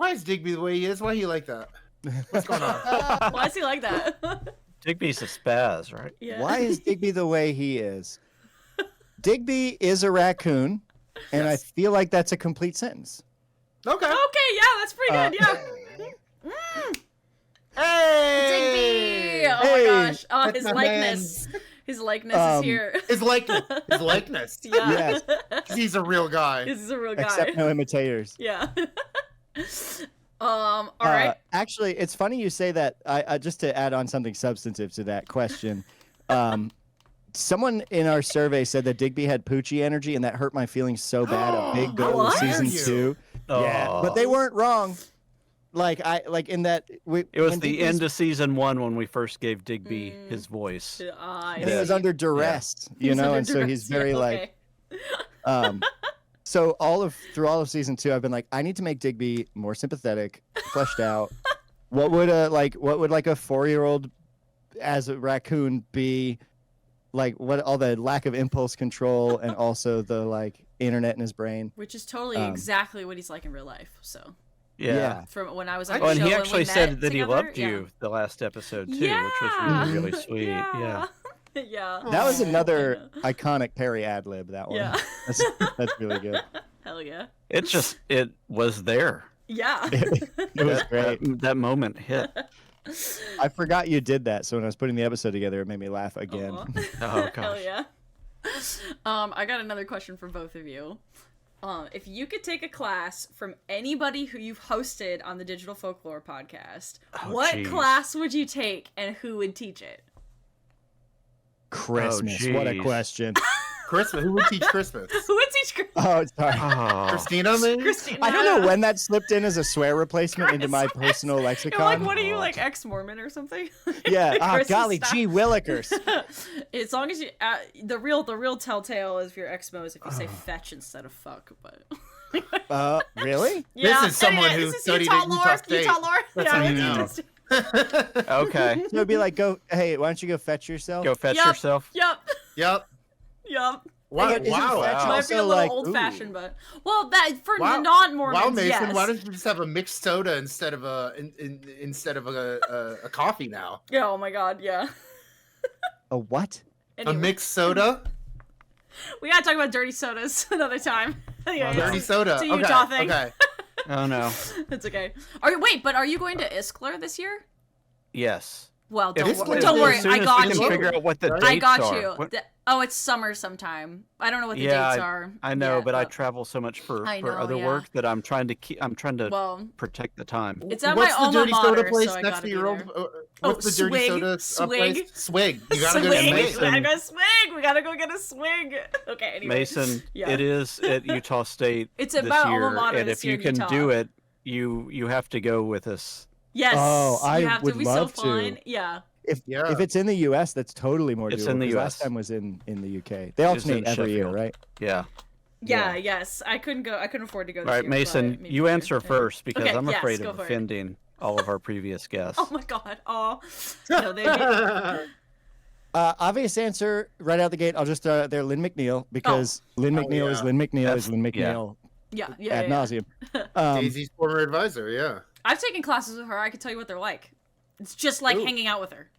is Digby the way he is? Why he like that? What's going on? Why is he like that? Digby's a spaz, right? Yeah. Why is Digby the way he is? Digby is a raccoon, and I feel like that's a complete sentence. Okay. Okay, yeah, that's pretty good. Yeah. Hey! Digby! Oh my gosh. Oh, his likeness. His likeness is here. His likeness. Yeah. Yes. He's a real guy. This is a real guy. Except no imitators. Yeah. All right. Actually, it's funny you say that. I just to add on something substantive to that question. Someone in our survey said that Digby had Poochie energy, and that hurt my feelings so bad. A big goal of season 2. Yeah, but they weren't wrong. In that it was the end of season 1 when we first gave Digby his voice. And he was under duress, and so he's very So through all of season 2, I've been like, I need to make Digby more sympathetic, fleshed out. What would a 4-year-old as a raccoon be? Like what all the lack of impulse control and also the internet in his brain, which is totally exactly what he's like in real life. So yeah. From when I was on the show, and he actually said that he loved you you the last episode too, which was really sweet. Yeah. Yeah. That was another iconic Perry ad lib. That one. Yeah. That's really good. Hell yeah. It was there. Yeah. It was great. That moment hit. I forgot you did that, so when I was putting the episode together, it made me laugh again. Oh gosh. Hell yeah. I got another question for both of you. If you could take a class from anybody who you've hosted on the Digital Folklore Podcast, what class would you take and who would teach it? Christmas. What a question. Christmas. Who would teach Christmas? Who would teach Christmas? Oh, sorry. Christina, maybe? Christina. I don't know when that slipped in as a swear replacement into my personal lexicon. You're like, what are you, ex-Mormon or something? Yeah. Golly, gee willikers. As long as you, the real telltale is if you're ex-mo is if you say fetch instead of fuck, but. Really? Yeah. This is someone who studied at Utah State. Utah lore. That's how you know. Okay. So it'd be like, hey, why don't you go fetch yourself? Go fetch yourself. Yep. Wow. Might be a little old-fashioned, but for the non-Mormons, wow, Mason, yes. why don't you just have a mixed soda instead of a coffee now? Yeah. Oh my God. Yeah. A what? Anyway. A mixed soda? We gotta talk about dirty sodas another time. Anyway, dirty soda. It's a Utah thing. Okay. Oh no. It's okay. Are you going to Iskler this year? Yes. Well, don't worry. I got you. Figure out what the dates I got are. you. It's summer sometime. I don't know what the dates are. I know, but I travel so much for other work that I'm trying to protect the time. It's at my alma mater, so I gotta be there. What's the dirty soda? Swig. Swig. You gotta go get Mason. We gotta go swig. We gotta go get a swig. Okay. Anyway. Mason, it is at Utah State. It's at my alma mater and this if you can do it, you have to go with us. Yes. Oh, I you have would to be love so to. fun. Yeah. If it's in the U.S., that's totally more doable. It's in the 'cause US. Last time was in the U.K. They alternate every year, Sheffield. right? Yeah. Yeah, yes. I couldn't afford to go this All right, year, Mason, but maybe you later. answer first because Okay, I'm yes, afraid go of for it. offending all of our previous guests. Oh my god. Oh. No, they Obvious answer right out the gate. I'll just they're Lynn McNeil because Lynn McNeil is Lynn McNeil is Lynn McNeil. Yeah. Ad nauseum. Daisy's former advisor, yeah. I've taken classes with her. I can tell you what they're like. It's just like hanging out with her.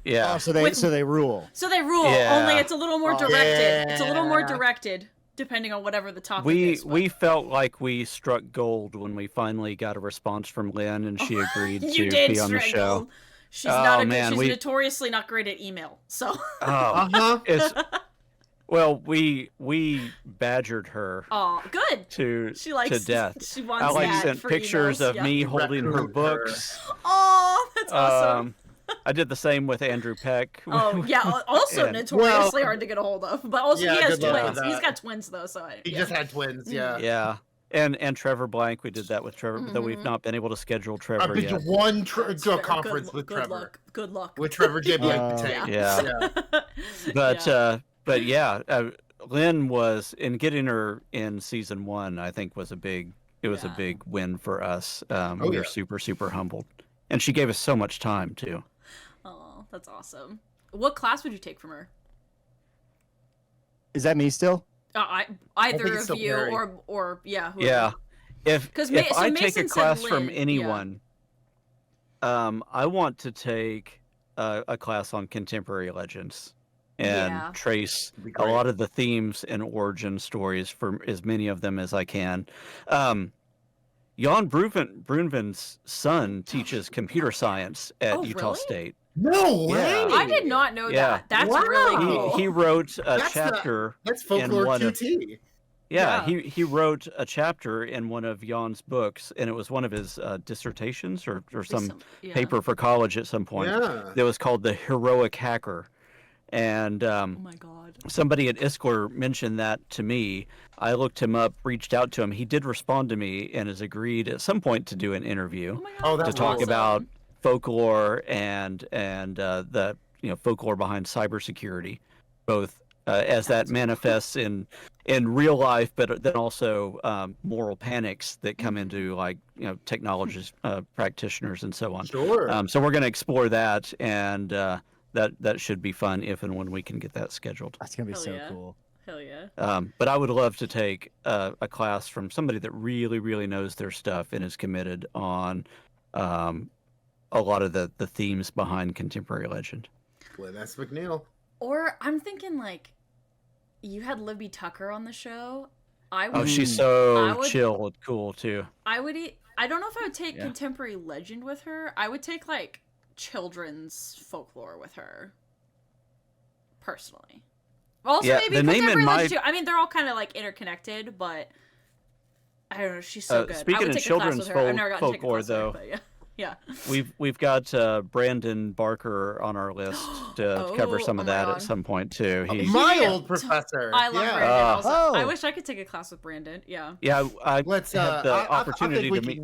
Yeah. Oh, so they rule. So they rule. Yeah. Only it's a little more directed. Yeah. It's a little more directed, depending on whatever the topic is. but- We felt like we struck gold when we finally got a response from Lynn and she agreed You to did be on the show. strangle. She's not a man, she's we- notoriously not great at email. So Uh-huh. Well, we badgered her oh, good. to She likes death. She wants I that sent for pictures emails, of yeah. me holding her Raccoon her. books. Oh, that's awesome. I did the same with Andrew Peck. Oh yeah, also And- notoriously hard to get a hold of. But also Yeah, he has good luck twins. with He's that. got twins though, so He yeah. just had twins, yeah. Yeah. And Trevor Blank, we did that with Trevor, though we've not been able to schedule I've Trevor been yet. to one That's to a fair. conference Good- with good Trevor. Luck. Good luck. With Trevor J. Blank Oh. the Tank. Yeah. Yeah. But yeah, Lynn was in getting her in season 1. I think was a big win for us. We were super humbled, and she gave us so much time too. Oh, that's awesome. What class would you take from her? Is that me still? Either it's of still you Perry. or yeah. Whoever. Yeah, if 'Cause if so I Mason take a said class from Lynn, yeah. anyone, I want to take a class on contemporary legends and Yeah. trace Be a great. lot of the themes and origin stories for as many of them as I can. Jan Brunvin's son teaches computer science at Oh, Utah really? State. No way! Yeah. I did not know Yeah. that. That's Wow. really cool. He wrote a That's chapter. That's folklore one of- QT. Yeah, Yeah. he wrote a chapter in one of Jan's books, and it was one of his dissertations or some yeah. paper for college at some point. Yeah. That was called The Heroic Hacker. And Oh my god. somebody at Iskler mentioned that to me. I looked him up, reached out to him. He did respond to me and has agreed at some point to do an interview Oh my god. Oh, to that's talk awesome. about folklore and the folklore behind cybersecurity, both as that manifests in real life, but then also moral panics that come into technology practitioners and so on. Sure. So we're going to explore that, and that should be fun if and when we can get that scheduled. That's gonna be Hell so yeah. cool. Hell yeah. But I would love to take a class from somebody that really, really knows their stuff and is committed on a lot of the themes behind contemporary legend. Lynn S. McNeil. Or I'm thinking you had Libby Tucker on the show. I would. Oh, she's I so would- chill and cool too. I would. I don't know if I would take Yeah. contemporary legend with her. I would take children's folklore with her. Personally. Also, Yeah, maybe the name in contemporary my- legend too. I mean, they're all kind of interconnected, but I don't know. She's so good. I speaking would of take a class children's with her. I've never gotten to take a folklore, class with her, though, but yeah. Yeah. We've got Brandon Barker on our list to cover some of Oh my that God. at some point too. He, My Yeah. old professor. I love yeah. Brandon also. Oh. I wish I could take a class with Brandon. Yeah. yeah, I Let's had the opportunity to meet.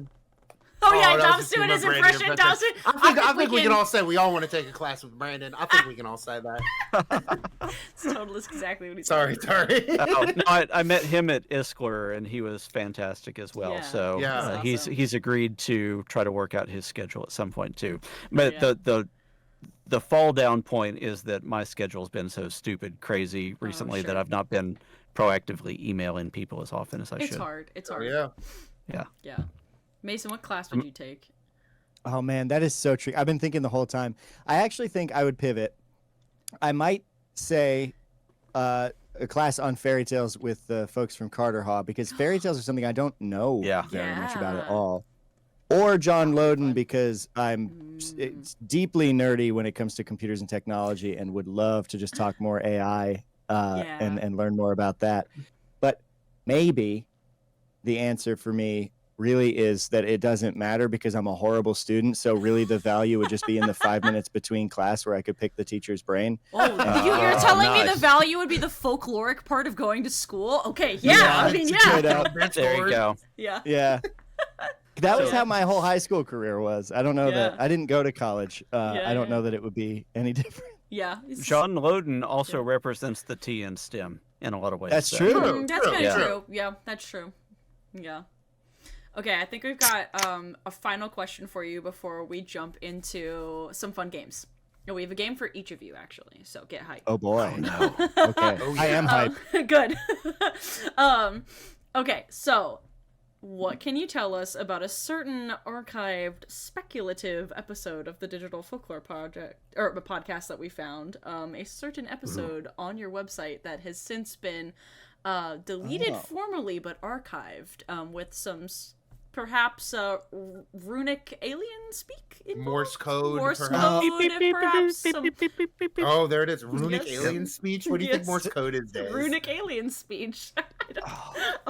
Oh yeah, that was Dom's just doing my his Brandon impression. Dom's doing, I think we can all say we all want to take a class with Brandon. I think we can all say that. It's totally exactly what he Sorry. No, I met him at Iskler, and he was fantastic as well. Yeah. So Yeah. That's awesome. he's agreed to try to work out his schedule at some point too. But Yeah. the fall down point is that my schedule's been so stupid crazy recently that sure. I've not been proactively emailing people as often as I It's should. hard. It's Oh, hard. yeah. Yeah. Mason, what class would you take? Oh man, that is so tricky. I've been thinking the whole time. I actually think I would pivot. I might say a class on fairy tales with the folks from Carter Haw because fairy tales are something I don't know Yeah. very much about at Yeah. all. Or John Loden fun. because it's deeply nerdy when it comes to computers and technology and would love to just talk more AI and learn more about that. But maybe the answer for me really is that it doesn't matter because I'm a horrible student. So really the value would just be in the 5 minutes between class where I could pick the teacher's brain. Oh, you're telling me nice. the value would be the folkloric part of going to school? Okay, yeah. I mean, Straight yeah. up. There you go. Yeah. Yeah. That was how my whole high school career was. I don't know that I didn't go to college. I don't know that it would be any different. Yeah. John Loden also represents the T in STEM in a lot of ways. That's true. That's kind of true. Yeah, that's true. Yeah. Okay, I think we've got a final question for you before we jump into some fun games. We have a game for each of you, actually, so get hyped. Oh, boy. Oh, no. Okay. I am hyped. Good. Okay, so what can you tell us about a certain archived speculative episode of the Digital Folklore podcast that we found? A certain episode on your website that has since been deleted formally but archived with some perhaps runic alien speak involved? Morse code, perhaps some... Oh, there it is. Runic alien speech? What do you think Morse code is, Dave? Runic alien speech.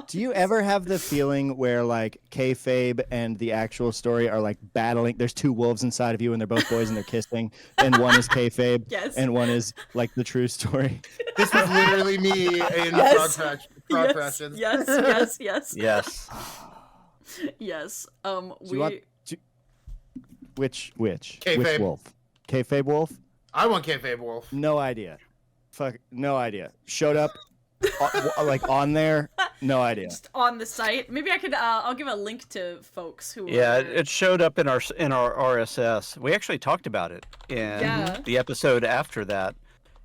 Do you ever have the feeling where, like, kayfabe and the actual story are, like, battling? There's two wolves inside of you, and they're both boys, and they're kissing, and one is kayfabe, and one is, like, the true story. This is literally me in Frog Fashions. Yes. Yes. Which Kayfabe. which wolf? Kayfabe wolf? I want kayfabe wolf. No idea. No idea. Showed up like on there. No idea. Just on the site. Maybe I could. I'll give a link to folks who. Yeah, it showed up in our RSS. We actually talked about it in the episode after that,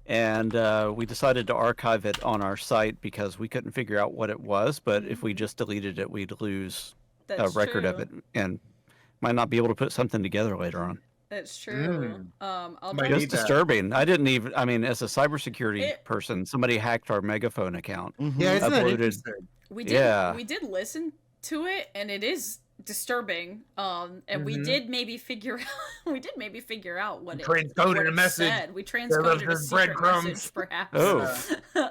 and we decided to archive it on our site because we couldn't figure out what it was. But if we just deleted it, we'd lose a record of it and might not be able to put something together later on. That's true. It's disturbing. I didn't even. I mean, as a cybersecurity person, somebody hacked our Megaphone account. Yeah, isn't that interesting? We did listen to it, and it is disturbing. And we did maybe figure out what it transcoded a message. Said. We transcoded a secret message, perhaps. Oh,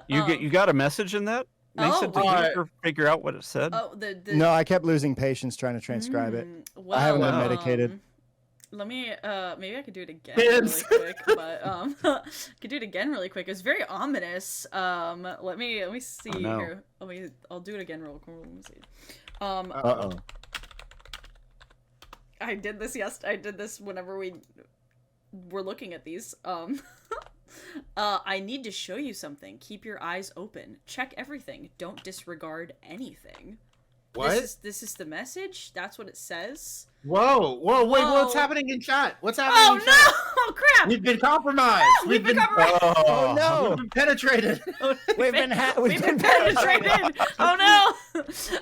you got a message in that? Mason, did you ever figure out what it said? Oh, No, I kept losing patience trying to transcribe it. Well, I haven't been medicated. Let me maybe I could do it again really quick, but could do it again really quick. It's very ominous. Let me see here. I'll do it again real quick. Let me see. I did this whenever we were looking at these. I need to show you something. Keep your eyes open. Check everything. Don't disregard anything. What? This is the message? That's what it says? Wait, what's happening in chat? What's happening in chat? Oh, crap! We've been compromised! We've been compromised! Oh, no! We've been penetrated! We've been penetrated! Oh, no!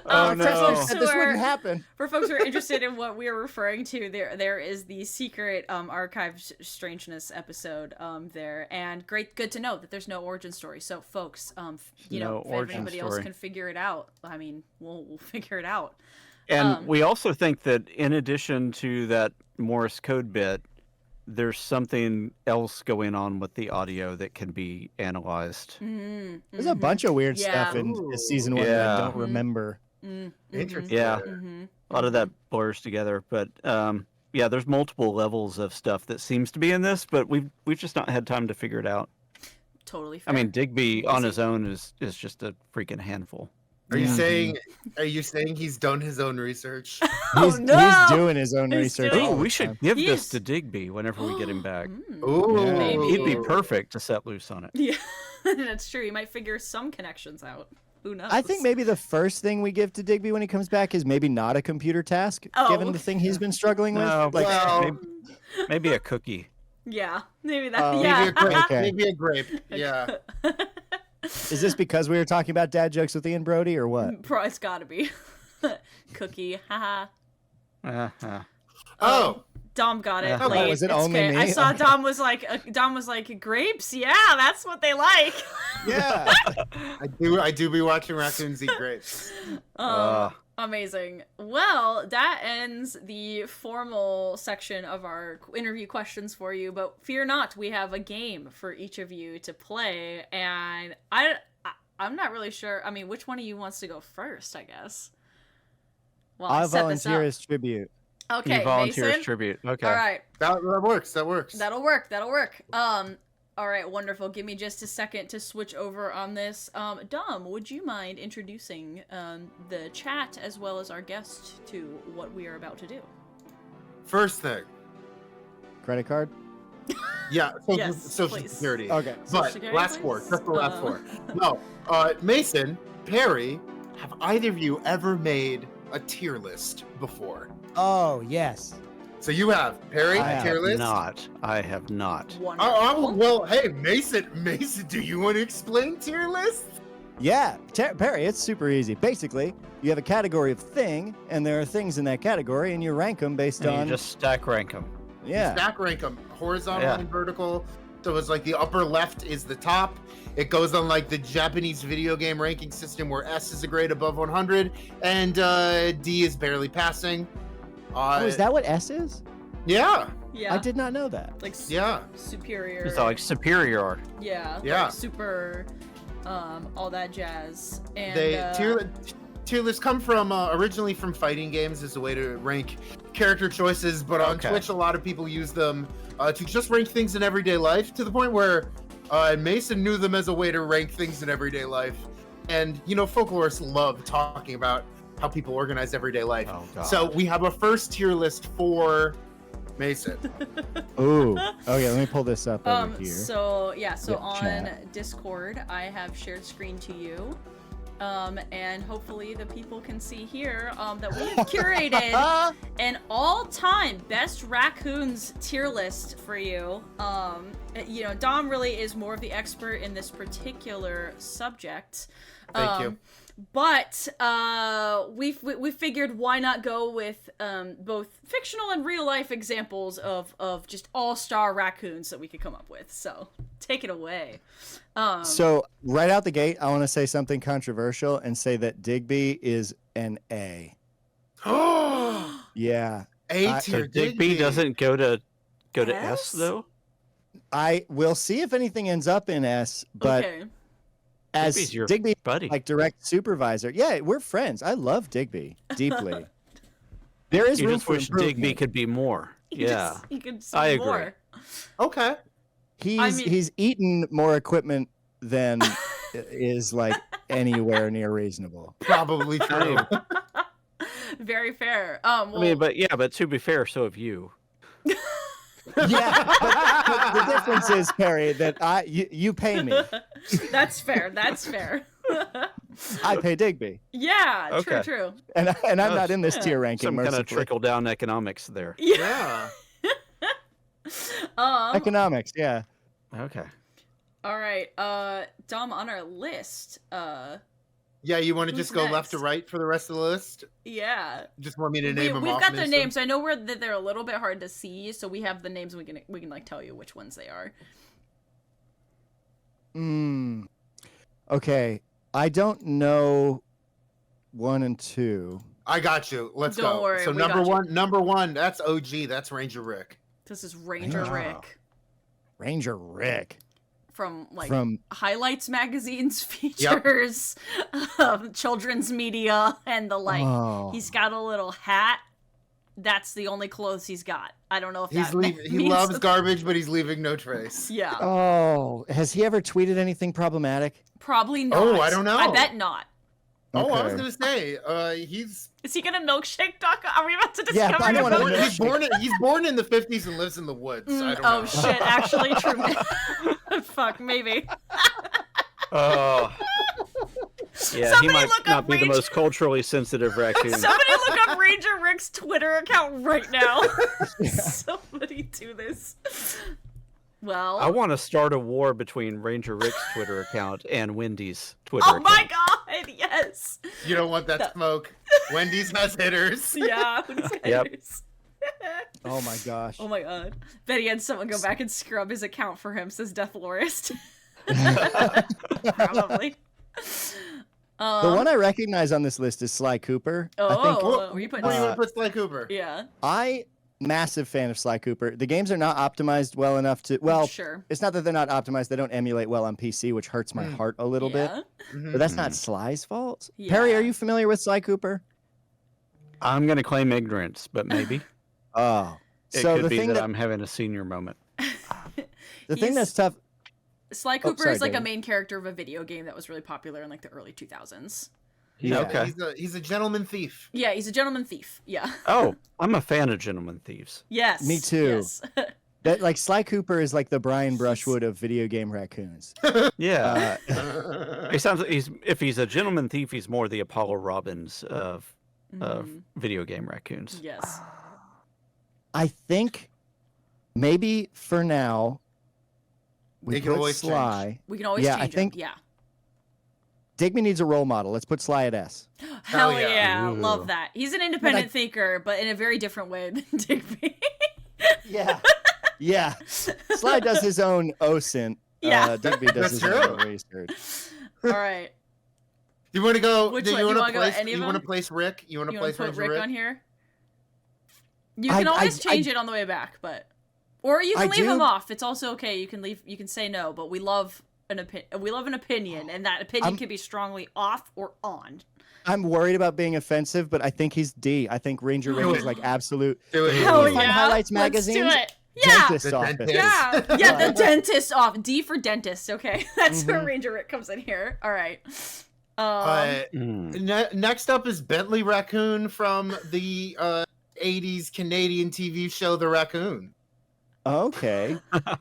Oh, no. This wouldn't happen. For folks who are interested in what we are referring to, there is the secret archived strangeness episode there. And good to know that there's no origin story. So, folks, if anybody else can figure it out, I mean, we'll figure it out. And we also think that in addition to that Morse code bit, there's something else going on with the audio that can be analyzed. There's a bunch of weird stuff in season 1 that I don't remember. Interesting. Yeah, a lot of that blurs together. But there's multiple levels of stuff that seems to be in this, but we've just not had time to figure it out. Totally fair. I mean, Digby on his own is just a freaking handful. Are you saying he's done his own research? He's doing his own research. Oh, we should give this to Digby whenever we get him back. Ooh, he'd be perfect to set loose on it. Yeah, that's true. He might figure some connections out. Who knows? I think maybe the first thing we give to Digby when he comes back is maybe not a computer task, given the thing he's been struggling with. Maybe a cookie. Yeah, maybe that. Maybe a grape. Yeah. Is this because we were talking about dad jokes with Ian Brody or what? It's gotta be. Cookie, haha. Dom got it. Late. Was it it's only okay. me? I saw Dom was like grapes. Yeah, that's what they like. Yeah, I do be watching raccoons eat grapes. Amazing. Well, that ends the formal section of our interview questions for you, but fear not, we have a game for each of you to play, and I'm not really sure. I mean, which one of you wants to go first, I guess? Well, I'll volunteer as tribute. Okay, you volunteer Mason? as tribute. Okay. All right. That works. That'll work. All All right, wonderful. Give me just a second to switch over on this. Dom, would you mind introducing the chat as well as our guest to what we are about to do? First thing. Credit card? Yeah, Yes, social please. security. Okay. But Security, last please? four, just the last four. No, Mason, Perry, have either of you ever made a tier list before? Oh, yes. So you have Perry, I tier have list? not. I have not. Wonderful. Well, hey, Mason, do you want to explain tier lists? Yeah, Perry, it's super easy. Basically, you have a category of thing, and there are things in that category, and you rank them based And on... you just stack rank them. Yeah. Stack rank them, horizontal Yeah. and vertical. So it's like the upper left is the top. It goes on like the Japanese video game ranking system where S is a grade above 100 and D is barely passing. Oh, is that what S is? Yeah. Yeah. I did not know that. Like Yeah. superior. It's like superior. Yeah. Yeah. Like super, all that jazz. And Tier lists come from originally from fighting games as a way to rank character choices, but on Okay. Twitch a lot of people use them to just rank things in everyday life, to the point where Mason knew them as a way to rank things in everyday life. And folklorists love talking about how people organize everyday life. Oh, God. So we have a first tier list for Mason. Ooh. Okay, let me pull this up over here. So Yeah, on chat. Discord, I have shared screen to you. And hopefully the people can see here that we have curated an all-time best raccoons tier list for you. Dom really is more of the expert in this particular subject. Thank you. But we figured why not go with both fictional and real life examples of just all-star raccoons that we could come up with. So take it away. So right out the gate, I want to say something controversial and say that Digby is an A. Yeah. A So tier Digby doesn't go to S? S though. I will see if anything ends up in S, but okay. as Digby's your Digby, buddy. like direct supervisor, yeah, we're friends. I love Digby deeply. There is You room just for wish Digby improvement. could be more. Yeah. You could see I agree. more. Okay. He's eaten more equipment than is like anywhere near reasonable. Probably true. Very fair. Well, I mean, but to be fair, so have you. Yeah, but the difference is, Perry, that you pay me. that's fair. That's fair. I pay Digby, Yeah, Okay. true. and I'm not in this tier ranking. Some kind of Mercifully. trickle down economics there. Yeah. Economics, yeah. Okay. All right. Dom, on our list. Yeah, you want to Who's just go left to next? right for the rest of the list? Yeah. Just want me to name them We've off, got their Mason? names. I know that they're a little bit hard to see, so we have the names. We can like tell you which ones they are. Okay, I don't know 1 and 2. I got you. Let's Don't go. worry, So we got you. number one, that's OG. That's Ranger Rick. This is Ranger Wow. Rick Ranger Rick from from Highlights Magazine's features, children's media, and the like. Oh. He's got a little hat. That's the only clothes he's got. I don't know if He's that leaving. He means- loves garbage, but he's leaving no trace. Yeah, Oh, has he ever tweeted anything problematic? probably not. Oh, I don't know. I bet not. Oh, I was Okay. gonna say, he's Is he gonna milkshake Doc? Are we about to Yeah, discover? I don't wanna about- know. he's born in the 50s and lives in the woods. I don't know. Oh shit! Actually, true. Fuck, maybe. Oh. Yeah, Somebody he might look not up be the Ranger- most culturally sensitive raccoon. Somebody look up Ranger Rick's Twitter account right now. Somebody do this. Well. I want to start a war between Ranger Rick's Twitter account and Wendy's Twitter Oh account. my god! Yes. You don't want that smoke. Wendy's has hitters. Yeah. Who's Yep. hitters? Oh my gosh. Oh my god. Bet he had someone go back and scrub his account for him, says Death Lorist. Probably. The one I recognize on this list is Sly Cooper. I think Were you putting? Where do you want to put Sly Cooper? Yeah. massive fan of Sly Cooper. The games are not optimized well enough to. Well, Sure. it's not that they're not optimized. They don't emulate well on PC, which hurts my heart a little bit. Yeah. But that's not Sly's fault. Perry, Yeah. are you familiar with Sly Cooper? I'm going to claim ignorance, but maybe. Oh, It so could the be thing that that I'm having a senior moment. the thing He's- that's tough. Sly Cooper sorry, is like David. a main character of a video game that was really popular in like the early 2000s. Yeah. Okay. He's a gentleman thief. Yeah, he's a gentleman thief. Yeah. Oh, I'm a fan of Gentlemen Thieves. Yes. Me too. Yes. That like Sly Cooper is like the Brian Brushwood of video game raccoons. Yeah. He sounds like if he's a gentleman thief, he's more the Apollo Robbins of video game raccoons. Yes. I think maybe for now we They can put always Sly. We can always Yeah, change I think- him. Yeah. Digby needs a role model. Let's put Sly at S. Hell yeah. yeah. Ooh. Love that. He's an independent thinker, but in a very different way than Digby. Yeah. Yeah. Sly does his own OSINT. Yeah. Digby does That's his true. own research. All right. Do you want to go? Which do one? you You want wanna to go place? any of You want to them? place Rick? You want to You want place to put Ranger Rick Rick? on here? You can always change it on the way back, but or you can leave him off. It's also okay. You can leave. You can say no, but we love an opinion, and that opinion can be strongly off or on. I'm worried about being offensive, but I think he's D. I think Ranger Rick is like absolute. Do it. Hell You find yeah! Highlights Let's do magazines? it. Yeah. Dentist's The office. dentist. Yeah, yeah, the dentist off. D for dentist. Okay, that's where Ranger Rick comes in here. All right. Next up is Bentley Raccoon from the 80s Canadian TV show The Raccoon. Okay.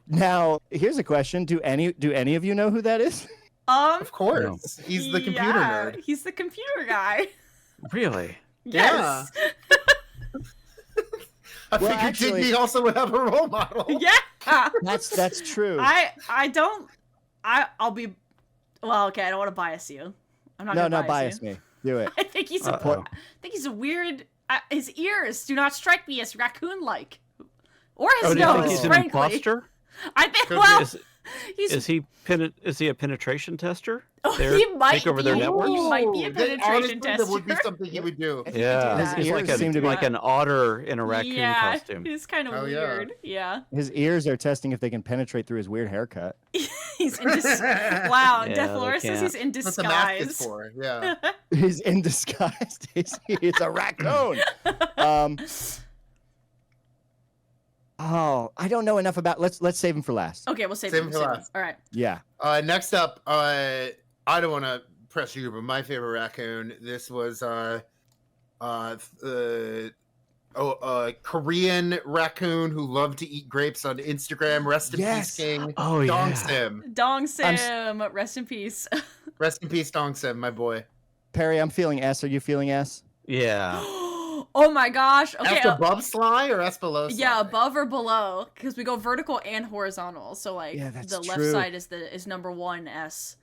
Now, here's a question. Do any of you know who that is? Of course. He's the computer yeah, nerd. He's the computer guy. Really? Yes. I Well, figured actually- Digby also would have a role model. Yeah. That's true. I'll be. Well, okay. I don't want to bias you. I'm not no, gonna no, bias bias me. Do it. I think he's a. Uh-oh. I think he's a weird. His ears do not strike me as raccoon-like, or his Oh, do you think nose. he's an frankly, imposter? I think. Could Well, Is, he's. is he a penetration tester? Oh, There- he might take over their be. networks? He might be a That- penetration honestly, tester. That would be something he would do. Yeah, His he's like ears seem to be- like an otter in a raccoon yeah, costume. he's kind of Oh, yeah. weird. Yeah. His ears are testing if they can penetrate through his weird haircut. He's in wow, Yeah, Deathlora they says he's in That's what the mask is disguise. for. Yeah. He's in disguise. He's a raccoon. Oh, I don't know enough about. Let's save him for last. Okay, we'll save Save him him for last. All right. Yeah. Next up, I don't want to press you, but my favorite raccoon. This was Korean raccoon who loved to eat grapes on Instagram. Rest in Yes. peace, King. Oh, Dong yeah. Sim. Dong Sim, rest in peace. Rest in peace, Dong Sim, my boy. Perry, I'm feeling S. Are you feeling S? Yeah. Oh my gosh. Okay. F above Sly or S below Sly? Yeah, above or below, because we go vertical and horizontal. So like Yeah, that's the left true. side is number 1 S.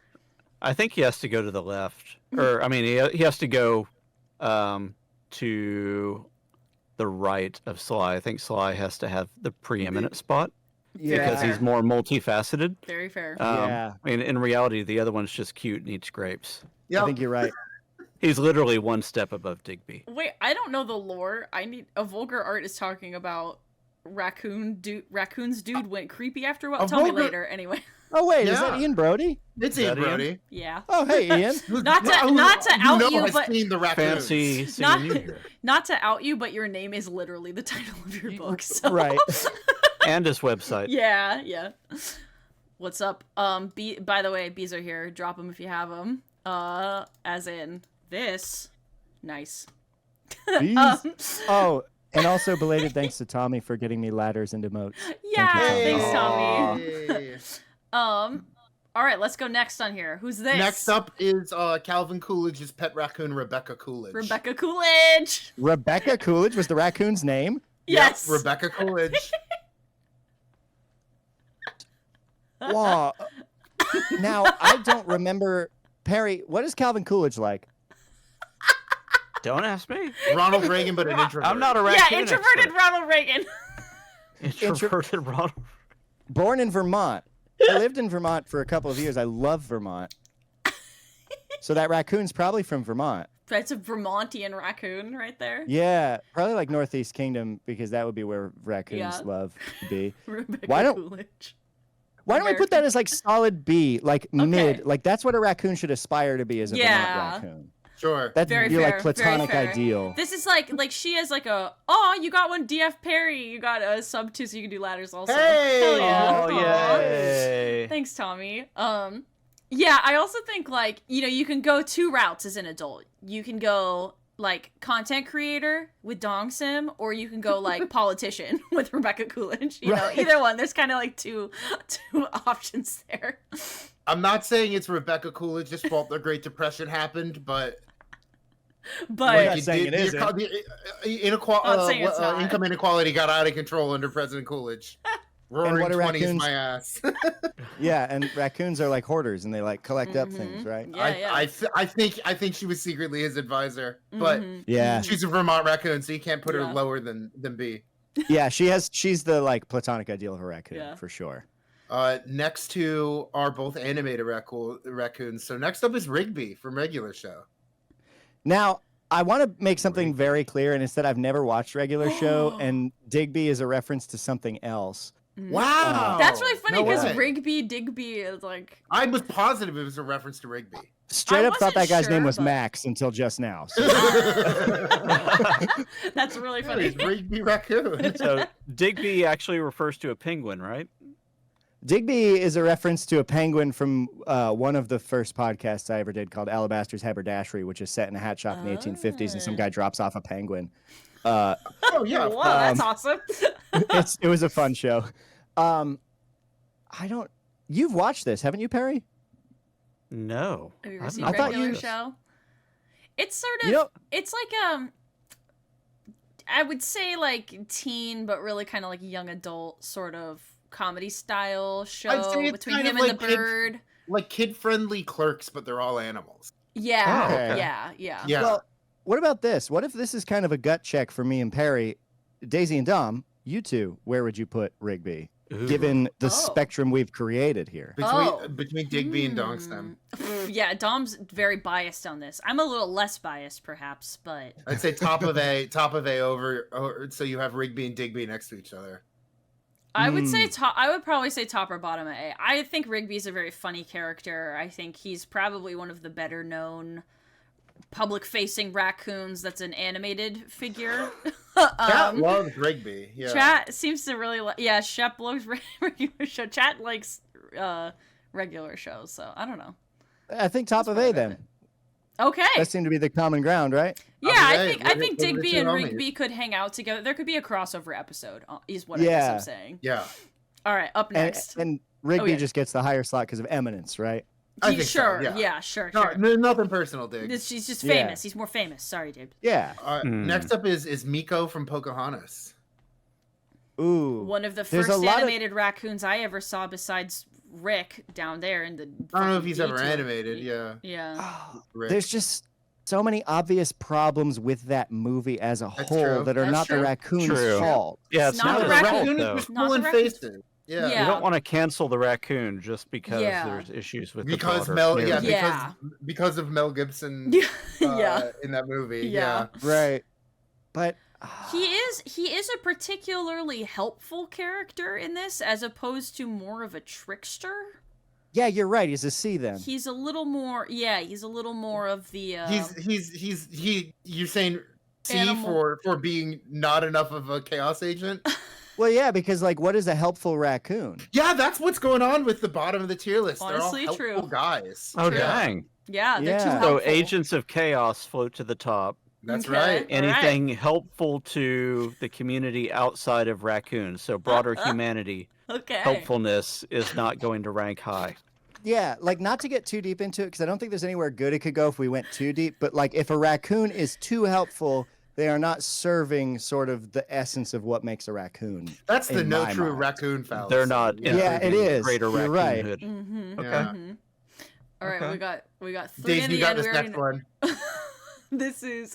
I think he has to go to the left, or I mean, he has to go to the right of Sly. I think Sly has to have the preeminent spot because he's more multifaceted. Very fair. Yeah. I mean, in reality, the other one's just cute and eats grapes. Yep. I think you're right. He's literally one step above Digby. Wait, I don't know the lore. I need a vulgar art is talking about raccoon's dude went creepy after what? A Tell me vulgar- later. Anyway. Oh wait, is Yeah. that Ian Brody? It's Is Ian that Ian? Brody. Yeah. Oh hey, Ian. Not to out you, has but- seen the raccoons. Fancy seeing Not you here. not to out you, but your name is literally the title of your book. So. Right. And his website. Yeah, yeah. What's up? By the way, bees are here. Drop them if you have them. As in this. Nice. Bees? Oh, and also belated thanks to Tommy for getting me ladders into moats. Yeah, Thank you, thanks, Yay. Tommy. All right, let's go next on here. Who's this? Next up is Calvin Coolidge's pet raccoon, Rebecca Coolidge. Rebecca Coolidge. Rebecca Coolidge was the raccoon's name. Yes. Yep, Rebecca Coolidge. Wow. Now I don't remember Perry. What is Calvin Coolidge like? Don't ask me. Ronald Reagan, but an introvert. I'm not a Yeah, raccoon introverted expert. Ronald Reagan. Introverted Ronald. Born in Vermont. I lived in Vermont for a couple of years. I love Vermont. So that raccoon's probably from Vermont. That's a Vermontian raccoon right there. Yeah, probably like Northeast Kingdom because that would be where raccoons Yeah. love to be. Rebecca Why don't- Coolidge. Why don't we put that as like solid B, like Okay. mid? Like that's what a raccoon should aspire to be as a Yeah. Vermont raccoon. Sure. That's Very your fair, like platonic very fair. ideal. This is like she has like you got one DF Perry, you got a sub 2 so you can do ladders also. Hey! Hell yeah. Oh, Aw. yay. Thanks, Tommy. Yeah, I also think like, you can go 2 routes as an adult. You can go like content creator with Dong Sim, or you can go like politician with Rebecca Coolidge. You know, either one. There's kind of like two options there. I'm not saying it's Rebecca Coolidge's fault the Great Depression happened, but not saying it isn't. Income inequality got out of control under President Coolidge. Roaring what are 20s, raccoons? my ass. Yeah, and raccoons are like hoarders, and they like collect up things, right? Yeah, I think she was secretly his advisor, but Yeah, she's a Vermont raccoon, so you can't put her lower than B. yeah. She's the like platonic ideal of a raccoon for sure. Next two are both animated raccoons. So next up is Rigby from Regular Show. Now, I want to make something very clear, and it's that I've never watched Regular Show, and Digby is a reference to something else. Wow, that's really funny because way. Rigby Digby is like. I was positive it was a reference to Rigby. Straight up thought that wasn't guy's name sure, was but- Max until just now. So. That's really funny. It's Rigby Raccoon. So Digby actually refers to a penguin, right? Digby is a reference to a penguin from one of the first podcasts I ever did called Alabaster's Haberdashery, which is set in a hat shop in the 1850s, and some guy drops off a penguin. Oh yeah, Whoa, that's awesome. It was a fun show. You've watched this, haven't you, Perry? No. Have you ever I've seen not Regular watched this. Show? It's sort of, it's like I would say like teen, but really kind of like young adult sort of comedy style show I'd say it's between kind him of and like the bird. like kid-friendly Clerks, but they're all animals. Yeah, Oh, okay. yeah. Yeah. Well, what about this? What if this is kind of a gut check for me and Perry? Daisy and Dom, you two, where would you put Rigby? Ooh. Given the Oh. spectrum we've created here. Between Digby and Dongstem. Yeah, Dom's very biased on this. I'm a little less biased, perhaps, but I'd say top of A over, so you have Rigby and Digby next to each other. I would say top. I would probably say top or bottom of A. I think Rigby's a very funny character. I think he's probably one of the better known public-facing raccoons that's an animated figure. Chat loves Rigby. Yeah. Chat seems to really like. Yeah, Shep loves regular show. Chat likes regular shows, so I don't know. I think top of A then. Okay. That seemed to be the common ground, right? Yeah, Okay, I think what are the Digby two and homies? Rigby could hang out together. There could be a crossover episode, is what I guess I'm saying. Yeah. All right, up next. And Rigby yeah. just gets the higher slot because of eminence, right? I think so, sure, yeah. sure. No, nothing personal, Diggs. She's just Yeah. famous. He's more famous. Sorry, dude. Yeah. Next up is Miko from Pocahontas. Ooh. One of the There's first a lot of- animated raccoons I ever saw besides Rick down there in the. I don't know if he's fucking ever detour. animated. Yeah. Yeah. Rick. There's just so many obvious problems with that movie as a That's whole true. that are That's not true. the raccoon's True. fault. Yeah, It's it's not not the his raccoon. fault, Raccoon though. is just Not the pulling raccoon. faces. Yeah. Yeah. You don't want to cancel the raccoon just because Yeah. there's issues with Because the Mel, broader yeah, narrative. because of Mel Gibson. Yeah. In that movie. Yeah. Right. But He is a particularly helpful character in this, as opposed to more of a trickster. yeah, you're right. He's a C then. He's a little more. Yeah, he's a little more of the. You're saying C Animal. for being not enough of a chaos agent? Well, yeah, because like, what is a helpful raccoon? Yeah, that's what's going on with the bottom of the tier list. Honestly, They're all true. helpful guys. Oh, True. dang. Yeah, they're too Yeah. helpful. So agents of chaos float to the top. That's Okay. right. All Anything helpful to the community outside of raccoons, so broader humanity, Okay. helpfulness is not going to rank high. Yeah, like not to get too deep into it because I don't think there's anywhere good it could go if we went too deep. But like, if a raccoon is too helpful, they are not serving sort of the essence of what makes a raccoon. That's the in no my true mind. raccoon fallacy. They're not. Yeah, it improving is. Greater You're right. raccoonhood. Mm-hmm. Okay. Mm-hmm. All right, Okay. we got three Daisy, in you the got end. this We next already one. This is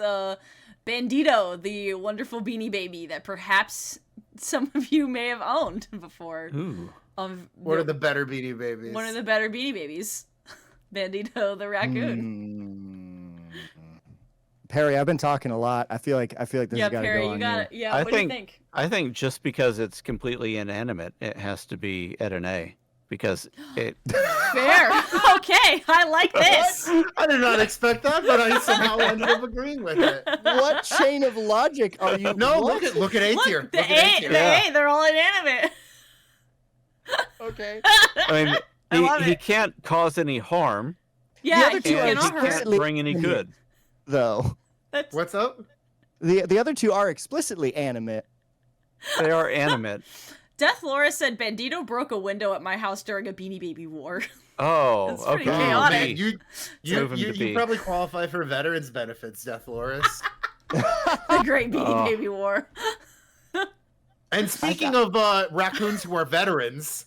Bandito, the wonderful Beanie Baby that perhaps some of you may have owned before. Ooh. One of the better Beanie Babies. One of the better Beanie Babies. Bandito the raccoon. Perry, I've been talking a lot. I feel like this Yeah, has got to Perry, go you on got you. it. Yeah, I what do you think- think? I think just because it's completely inanimate, it has to be at an A. because it. Fair. Okay, I like this. I did not expect that, but I somehow ended up agreeing with it. What chain of logic are you? No, what? look at A tier. Look, the Look at A A, tier. the A, they're all inanimate. Okay. I mean, I love he it. can't cause any harm, Yeah, other two he are and he cannot hurt. can't bring any good. Though That's What's up? the other two are explicitly animate. They are animate. Death Laura said Bandito broke a window at my house during a Beanie Baby war. Oh, That's pretty okay. chaotic. Man, you Move him to B. probably qualify for veterans benefits, Death Loris. The Great Beanie Oh. Baby War. And speaking of raccoons who are veterans,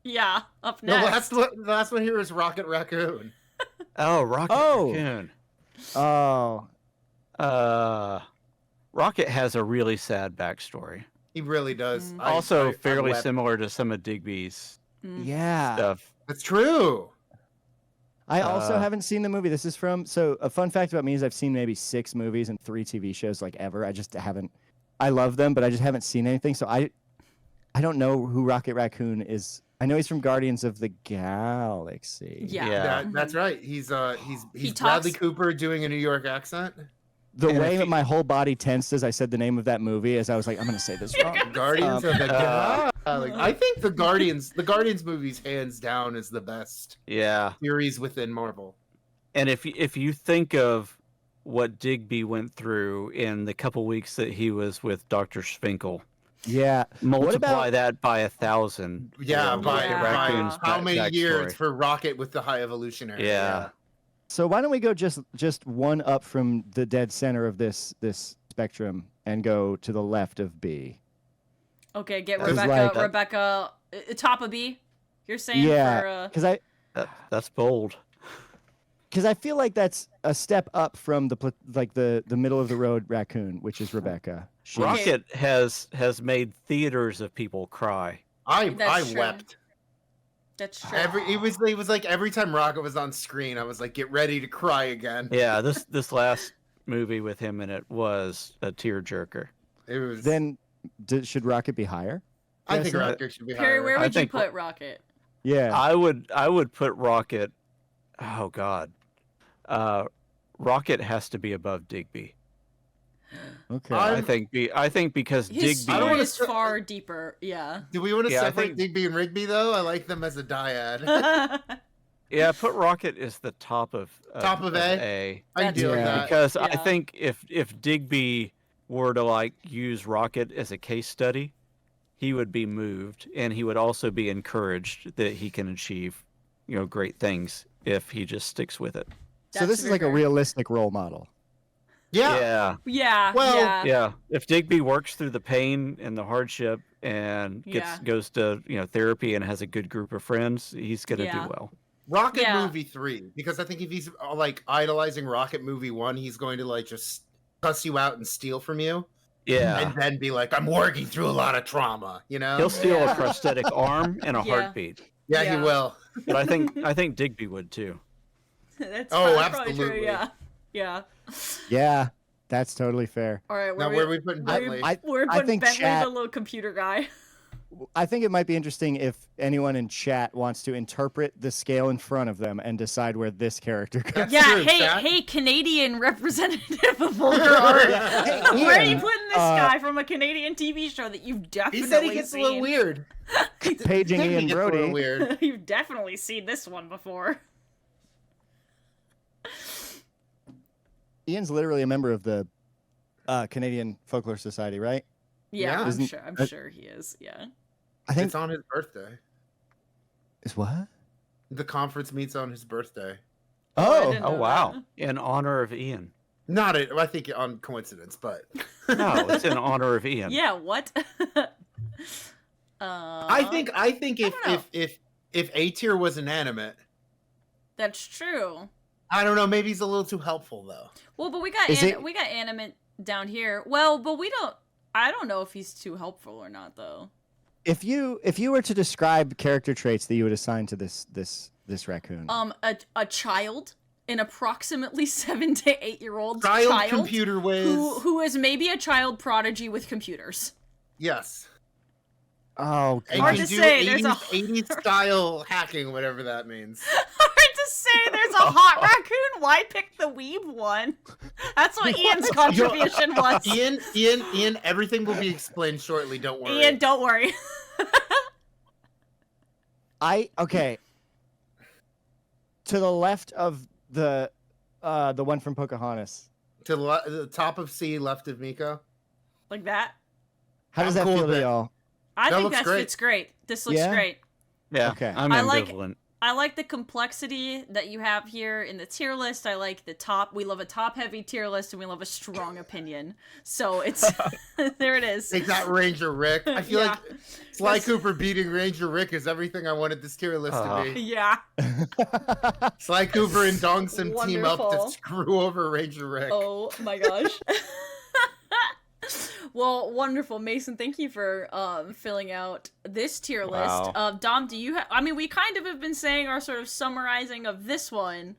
Yeah, up the next. last one here is Rocket Raccoon. Oh, Rocket Oh. Raccoon. Oh, Rocket has a really sad backstory. He really does. Mm. Also I fairly wept. similar to some of Digby's yeah. stuff. That's true. I also Uh, haven't seen the movie. This is from. So a fun fact about me is I've seen maybe 6 movies and 3 TV shows like ever. I just haven't. I love them, but I just haven't seen anything. So I don't know who Rocket Raccoon is. I know he's from Guardians of the Galaxy. Yeah. Yeah. That's right. He's He Bradley talks- Cooper doing a New York accent. The And way if that you- my whole body tensed as I said the name of that movie, as I was like, I'm gonna say this wrong. Guardians of the uh, Galaxy. I think the Guardians movies hands down is the best Yeah. series within Marvel. And if you think of what Digby went through in the couple weeks that he was with Dr. Schfinkel, Yeah. multiply that by 1,000. Yeah, for by, Rocket Yeah. Raccoon's how many backstory. years for Rocket with the High Evolutionary? Yeah. So why don't we go just one up from the dead center of this spectrum and go to the left of B? Okay, get Because, Rebecca. like- Rebecca, top of B. You're saying for Yeah, because That's bold. I feel like that's a step up from the middle of the road raccoon, which is Rebecca. She's- Rocket has made theaters of people cry. I That's true. wept. That's true. It was like every time Rocket was on screen, I was like, get ready to cry again. Yeah, this last movie with him in it was a tearjerker. It was. Then should Rocket be higher? I think Yes, Rocket should be Perry, higher. where I would you think- put Rocket? Yeah. I would put Rocket. Oh God, Rocket has to be above Digby. Okay. I'm- I think because His Digby. I don't story wanna is say- far deeper. Yeah. Do we want to Yeah, I separate think- Digby and Rigby though? I like them as a dyad. Yeah, put Rocket as the top of Top of A? I can That's deal with fair. that. Because I Yeah. think if Digby were to like use Rocket as a case study, he would be moved, and he would also be encouraged that he can achieve, great things if he just sticks with it. So this is like a realistic role model. Yeah. Yeah, Yeah. Well, yeah. yeah. If Digby works through the pain and the hardship and Yeah. goes to therapy and has a good group of friends, he's gonna Yeah. do well. Rocket Yeah. movie 3, because I think if he's like idolizing Rocket movie 1, he's going to like just cuss you out and steal from you, Yeah, and then be like, "I'm working through a lot of trauma," you know? he'll steal Yeah. a prosthetic arm and a Yeah. heartbeat. Yeah, Yeah. he will. But I think Digby would too. That's Oh, probably true. absolutely. Yeah. Yeah. Yeah, that's totally fair. All right. Now, where are we putting Bentley? We're I putting think Bentley, chat- the little computer guy. I think it might be interesting if anyone in chat wants to interpret the scale in front of them and decide where this character goes. That's Yeah. true, Hey, chat. hey, Canadian representative of vulgar art. Hey, Where are you Ian, putting this guy from a Canadian TV show that you've definitely He said he gets a seen? little weird. Paging He Ian gets a little Brody. weird. You've definitely seen this one before. Ian's literally a member of the Canadian Folklore Society, right? Yeah, Yeah. I'm Isn't- sure. I'm sure he is. Yeah. I think It's on his birthday. is what? The conference meets on his birthday. I Oh, didn't Oh know wow! that. In honor of Ian. Not it. I think on coincidence, but No, it's in honor of Ian. Yeah. What? I think if don't know. if A tier was inanimate, That's true. I don't know. Maybe he's a little too helpful though. Well, but we got Is it- we got animate down here. Well, but we don't. I don't know if he's too helpful or not, though. if you were to describe character traits that you would assign to this raccoon, A child, an approximately 7 to 8 year old Child computer whiz. who is maybe a child prodigy with computers. Yes. Oh, And Hard you to do say, 80s, there's a- 80s style hacking, whatever that means. Hard to say. There's a hot raccoon. Why pick the weeb one? That's what Ian's contribution was. Ian, everything will be explained shortly. Don't worry. Ian, don't worry. Okay. To the left of the one from Pocahontas. To the top of C, left of Miko. Like that. How does I'm that cool feel with to it. y'all? I That think looks that great. fits great. This looks Yeah? great. Yeah. Okay. I'm I like- ambivalent. I like the complexity that you have here in the tier list. I like the top. We love a top-heavy tier list, and we love a strong opinion. So it's there. It is. Take that, Ranger Rick. I feel Yeah. like Sly Cooper beating Ranger Rick is everything I wanted this tier list to be. Yeah. Sly Cooper and Dongsim team up Wonderful. to screw over Ranger Rick. Oh my gosh. Well, wonderful, Mason. Thank you for filling out this tier list. Wow. Dom, do you have? I mean, we kind of have been saying our sort of summarizing of this one.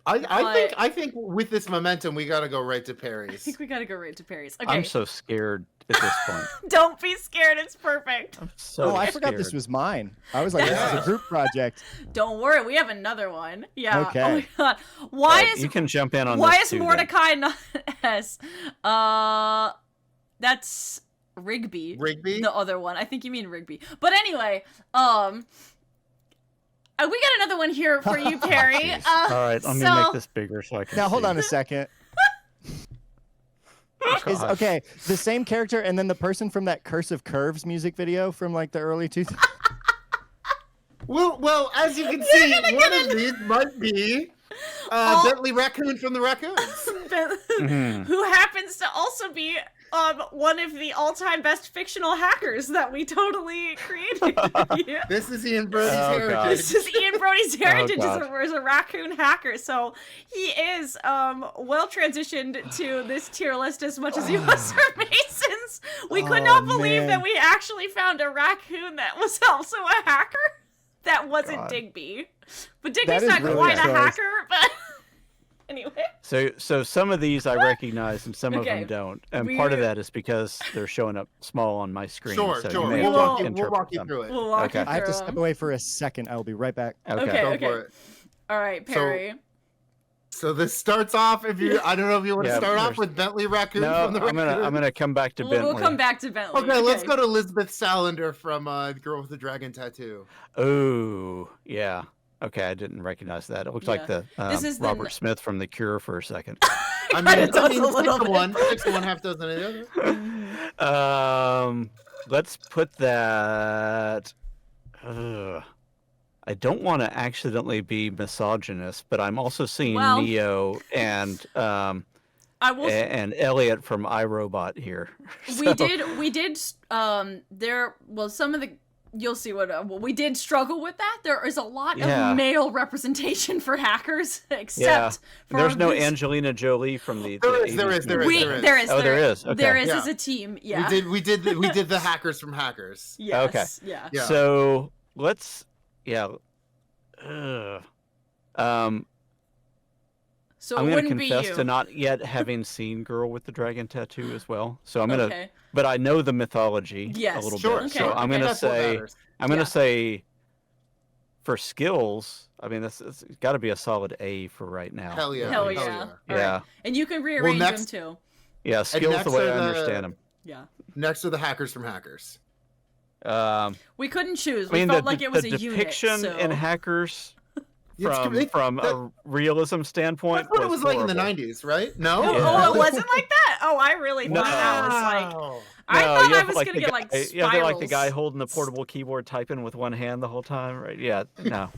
I think with this momentum, we got to go right to I Perry's. think we gotta go right to Perry's. Okay. I'm so scared at this point. Don't be scared. It's perfect. I'm so I scared. forgot this was mine. I was like, this is Yeah. a group project. Don't worry. We have another one. Yeah. Okay. Oh my god. Why Yeah, is you can jump in on why this is too, then. Mordecai not S? That's Rigby. Rigby? The other one. I think you mean Rigby. But anyway, we got another one here for you, Perry. Jeez. All right, let me so- make this bigger so I can Now, hold see. on a second. Is Gosh. okay, the same character and then the person from that Curse of Curves music video from like the early 2000s. Well, as you can see, one of these might be Bentley Raccoon from the Raccoons. Mhm. Who happens to also be one of the all-time best fictional hackers that we totally created. Yeah. This is Ian Brody's Oh, heritage. God. This is Ian Brody's heritage God. as a raccoon hacker, so he is well transitioned to this tier list as much as he was for Mason's. We could Oh, not believe man. that we actually found a raccoon that was also a hacker. That wasn't God. Digby, but That Digby's is not really quite a a choice. hacker. But anyway, So some of these I recognize and some of Okay. them don't, and part of We're- that is because they're showing up small on my screen. Sure, so sure. You may We'll have walk to you- We'll interpret walk you them. through it. we'll walk Okay. you I have to through step 'em. away for a second. I will be right back. Okay. Go for it. All right, Perry. So this starts off. I don't know if you want to Yeah, start off there's- with Bentley Raccoon No, from the I'm Raccoon. gonna come back to Bentley. We'll come back to Bentley. Okay, let's go to Elizabeth Salander from The Girl with the Dragon Tattoo. Oh, yeah. Okay, I didn't recognize that. It looks like the This is the Robert Smith from The Cure for a second. I Kinda mean, does a little six to bit. one, 6 to 1, half dozen of the other. Let's put that. I don't want to accidentally be misogynist, but I'm also seeing Well- Neo and I will. and Elliot from iRobot here. We did. There. Well, some of the. You'll see what we did struggle with that. There is a lot Yeah. of male representation for hackers, Yeah, except for there's no this- Angelina Jolie from the. There the is, there 80s is, there movie. is, There is. Oh, there is. Okay. There is Yeah. as a team. Yeah. We did the hackers from Hackers. Yes. Okay. Yeah. Yeah. So let's. Yeah. So I'm it gonna wouldn't be confess you. to not yet having seen Girl with the Dragon Tattoo as well. So I'm gonna, Okay. but I know the mythology Yes, a little Sure, bit. okay, So I'm okay. gonna That's what say, matters. Yeah. for skills. I mean, it's got to be a solid A for right now. Hell yeah. Hell Hell yeah. yeah. All Yeah. right. And you can rearrange next- them too. Yeah, skills next the way are I the- understand them. Yeah. Next are the hackers from Hackers. We couldn't choose. I We mean, felt the, like it was the a unit. depiction So. in Hackers It's- from that- a realism standpoint That's what it was like in the horrible. 90s, right? No? Oh, Yeah. it wasn't like that. Oh, I really thought that was like. Wow. I No, thought you I have, was like, gonna the get like guy- spirals. You have like the guy holding the portable keyboard typing with one hand the whole time, right? Yeah, no.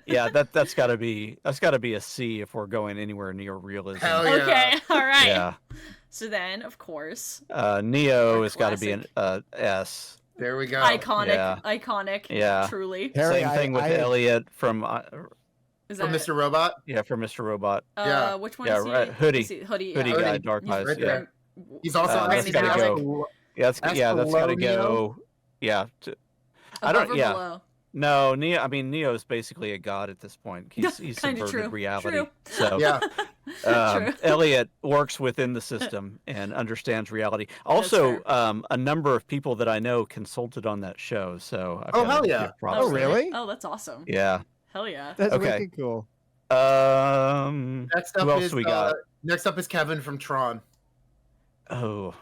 Yeah, that's got to be a C if we're going anywhere near realism. Hell yeah. Okay. All right. Yeah. So then, of course, Neo Our has got to be an S. There we go. iconic. Yeah. Truly. Harry, Same thing with Elliot from Is From that Mr. Robot. from Mr. Robot. Yeah. Which one Yeah, is he? right. Hoodie. Is he- Hoodie. Hoodie Yeah. guy, Hoodie. Dark He's Eyes. right Yeah. there. He's also that's Randy gotta Dowling. go. That's got to Aspelonio? go. Yeah. I Above don't. or Yeah. below? No, Neo. I mean, Neo's basically a god at this point. He's Kinda subverted true. reality. True. So Yeah. Elliot works within the system and understands reality. Also, a number of people that I know consulted on that show. So hell yeah! Oh, really? Oh, that's awesome. Yeah. Hell yeah. That's Okay. wicked cool. Next up who else is we got? Next up is Kevin from Tron. Oh,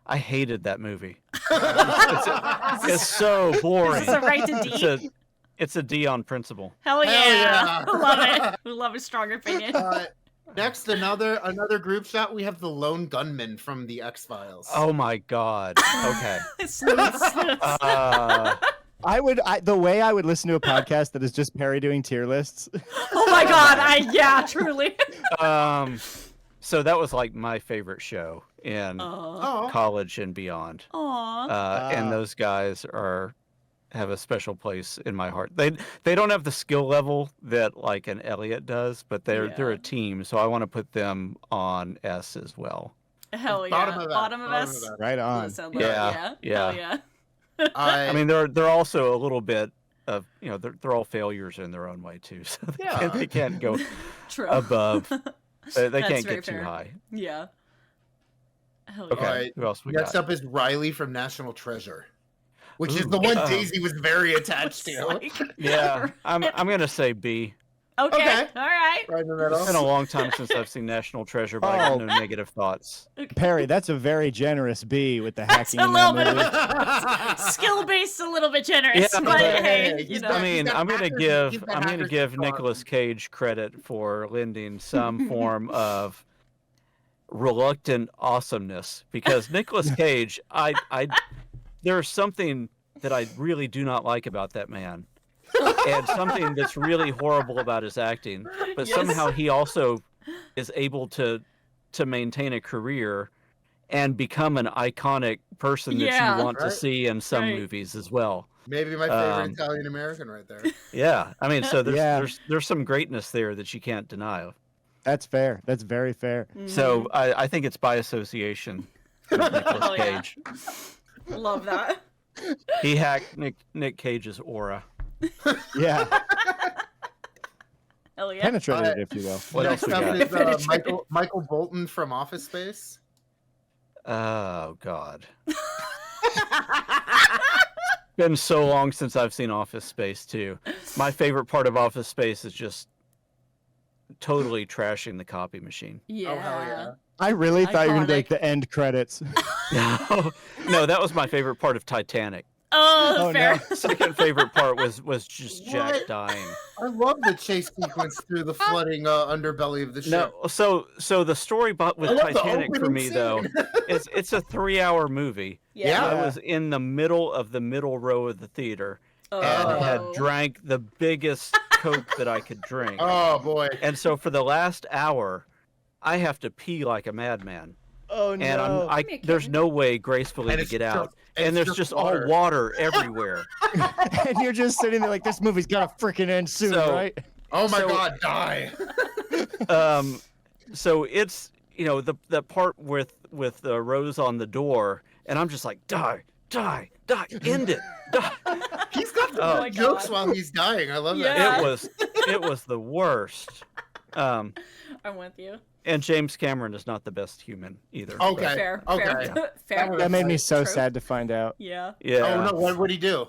I hated that movie. It's so boring. Is this a right to D? It's a D on principle. Hell yeah. yeah. Love it. We love a strong opinion. Next, another group shot. We have the lone gunman from the X-Files. Oh my god. Okay. Sleuths. The way I would listen to a podcast that is just Perry doing tier lists. Oh my god. Yeah, truly. So that was like my favorite show in college and beyond. Aww. And those guys have a special place in my heart. They don't have the skill level that like an Elliot does, but they're a team, so I want to put them on S as well. Hell yeah. Bottom of S. Right on. Yeah. Hell yeah. I mean, they're also a little bit of, they're all failures in their own way too, so they can't go above. They can't get too high. Yeah. Hell okay. yeah. Right. Who else we Next got? up is Riley from National Treasure, which is the one Daisy was very attached to. Yeah, I'm gonna say B. Okay. All right. Right in the middle. It's been a long time since I've seen National Treasure, but I have no negative thoughts. Perry, that's a very generous B with the hacking. A little bit of a skill based, a little bit generous, Yeah, but hey, I mean, I'm gonna give Nicolas Cage credit for lending some form of reluctant awesomeness, because Nicolas Cage, there's something that I really do not like about that man. And something that's really horrible about his acting, but somehow he also is able to maintain a career and become an iconic person that you want to see in some movies as well. Maybe my favorite Italian American right there. Yeah, I mean, so there's some greatness there that you can't deny. That's fair. That's very fair. Mm-hmm. So I think it's by association with Nicolas Cage. Love that. He hacked Nick Cage's aura. Yeah. Hell yeah. Penetrated, if you will. What else Next we up got? is Michael Bolton from Office Space. Oh God. Been so long since I've seen Office Space too. My favorite part of Office Space is just totally trashing the copy machine. Yeah. Oh hell yeah. I really thought you were going to be like the end credits. No, that was my favorite part of Titanic. Oh, fair. No. Second favorite part was just Jack dying. I love the chase sequence through the flooding underbelly of the ship. No, so the story with Titanic for me though, it's a 3-hour movie. Yeah. I was in the middle row of the theater and had drank the biggest Coke that I could drink. Oh boy! And so for the last hour, I have to pee like a madman. Oh no! And there's no way gracefully to get out. And there's just all water everywhere. And you're just sitting there like, this movie's gotta freaking end soon, right? Oh my God, die! So it's the part with the rose on the door, and I'm just like, die, end it, die. He's got the jokes while he's dying. I love Yeah. that. It was the worst. I'm with you. And James Cameron is not the best human either. Okay. Fair. Okay. Fair. That made me so sad to find out. Yeah. Yeah. Oh no! What would he do?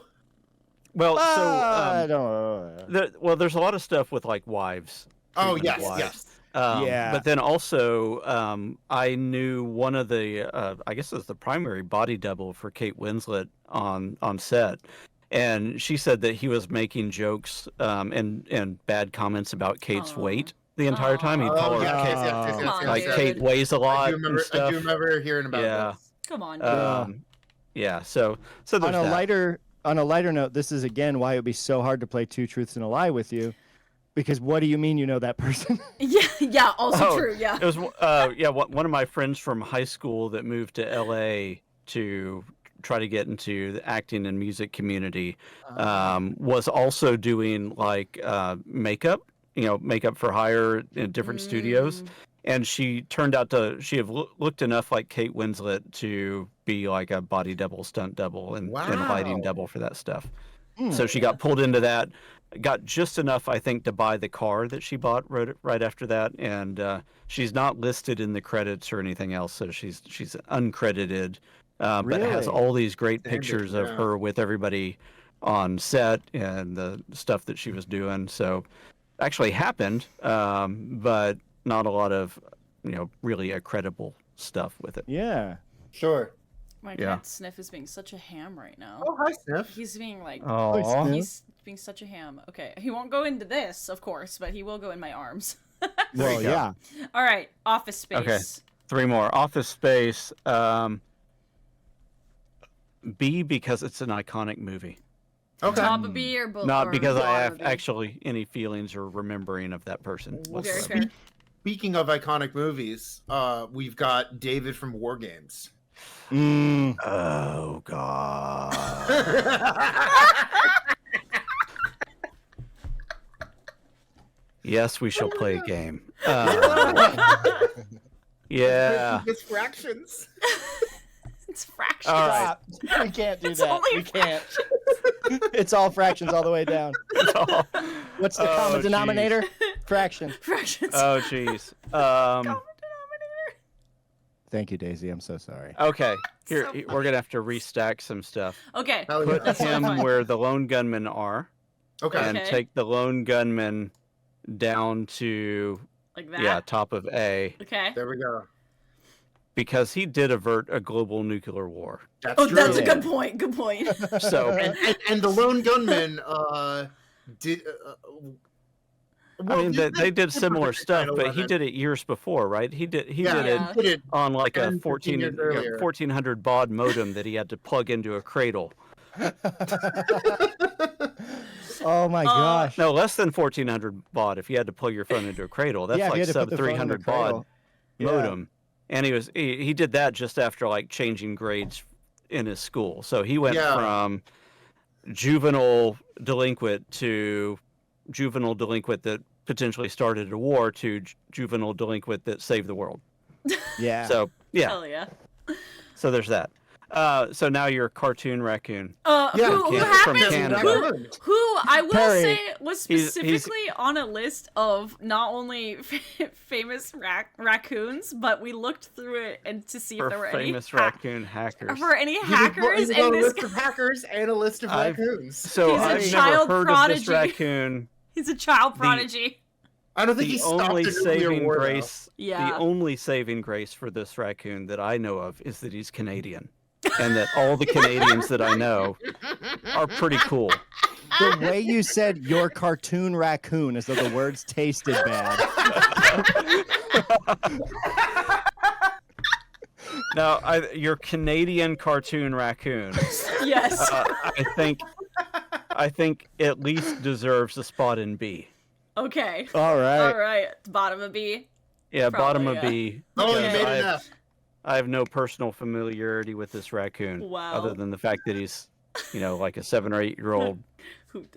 Well, I don't know. there's a lot of stuff with like wives. Oh treatment of yes, wives. yes. Yeah. But then also, I knew one of the, I guess it was the primary body double for Kate Winslet on set. And she said that he was making jokes and bad comments about Kate's weight the entire time. He'd call her Kate weighs a lot. I do remember hearing about this. Come on. Yeah. So there's on a lighter note, this is again why it would be so hard to play Two Truths and a Lie with you, because what do you mean you know that person? Yeah. Also true. Yeah. It was one of my friends from high school that moved to LA to try to get into the acting and music community, was also doing like makeup for hire in different studios. And she turned out she had looked enough like Kate Winslet to be like a body double, stunt double, and lighting double for that stuff. So she got pulled into that, got just enough, I think, to buy the car that she bought right after that, and she's not listed in the credits or anything else, so she's uncredited, but has all these great pictures of her with everybody on set and the stuff that she was doing. So actually happened, but not a lot of really credible stuff with it. Yeah. Sure. My cat Sniff is being such a ham right now. Oh, hi, Sniff. He's being like, he's being such a ham. Okay, he won't go into this, of course, but he will go in my arms. Well, yeah. All right, Office Space. Okay, 3 more. Office Space. B, because it's an iconic movie. Okay. Top of B or below? Not because I have actually any feelings or remembering of that person. Very fair. Speaking of iconic movies, we've got David from War Games. Oh God. Yes, we shall play a game. Yeah. It's fractions. It's fractions. All right. We can't do It's that. only We can't. It's all fractions all the way down. What's the common denominator? Fractions. Fractions. Oh, jeez. Common denominator. Thank you, Daisy. I'm so sorry. Okay. Here, So we're going to have to restack some stuff. Okay. Put That's him fine. where the lone gunmen are. Okay. And take the lone gunman down to, Like that? top of A. Okay. There we go. Because he did avert a global nuclear war. That's true. That's a good point. Good point. So, and the lone gunman did. I mean, they did similar stuff, but he did it years before, right? He did it on like a 1400 baud modem that he had to plug into a cradle. Oh my gosh. No, less than 1400 baud if you had to plug your phone into a cradle. That's like sub 300 baud modem. And he did that just after like changing grades in his school. So he went from juvenile delinquent to juvenile delinquent that potentially started a war to juvenile delinquent that saved the world. Yeah. So Hell yeah. So there's that. So now you're Cartoon Raccoon. Who happens? Canada. Who I will Perry. say was specifically on a list of not only famous raccoons, but we looked through it and to see if there were famous any raccoon hackers. for any hackers He's in got a this. list of hackers and a list of raccoons. So He's a I've child never heard prodigy. of this raccoon. He's a child prodigy. I don't think The he stopped only the nuclear saving war, grace, Yeah. the only saving grace for this raccoon that I know of is that he's Canadian, and that all the Canadians that I know are pretty cool. The way you said your cartoon raccoon as though the words tasted bad. Now, your Canadian cartoon raccoon, Yes. I think at least deserves a spot in B. Okay. All right. All right. Bottom of B. Yeah, bottom Probably, of B. Oh, you because made enough. I have no personal familiarity with this raccoon, Wow. other than the fact that he's, like a 7 or 8 year old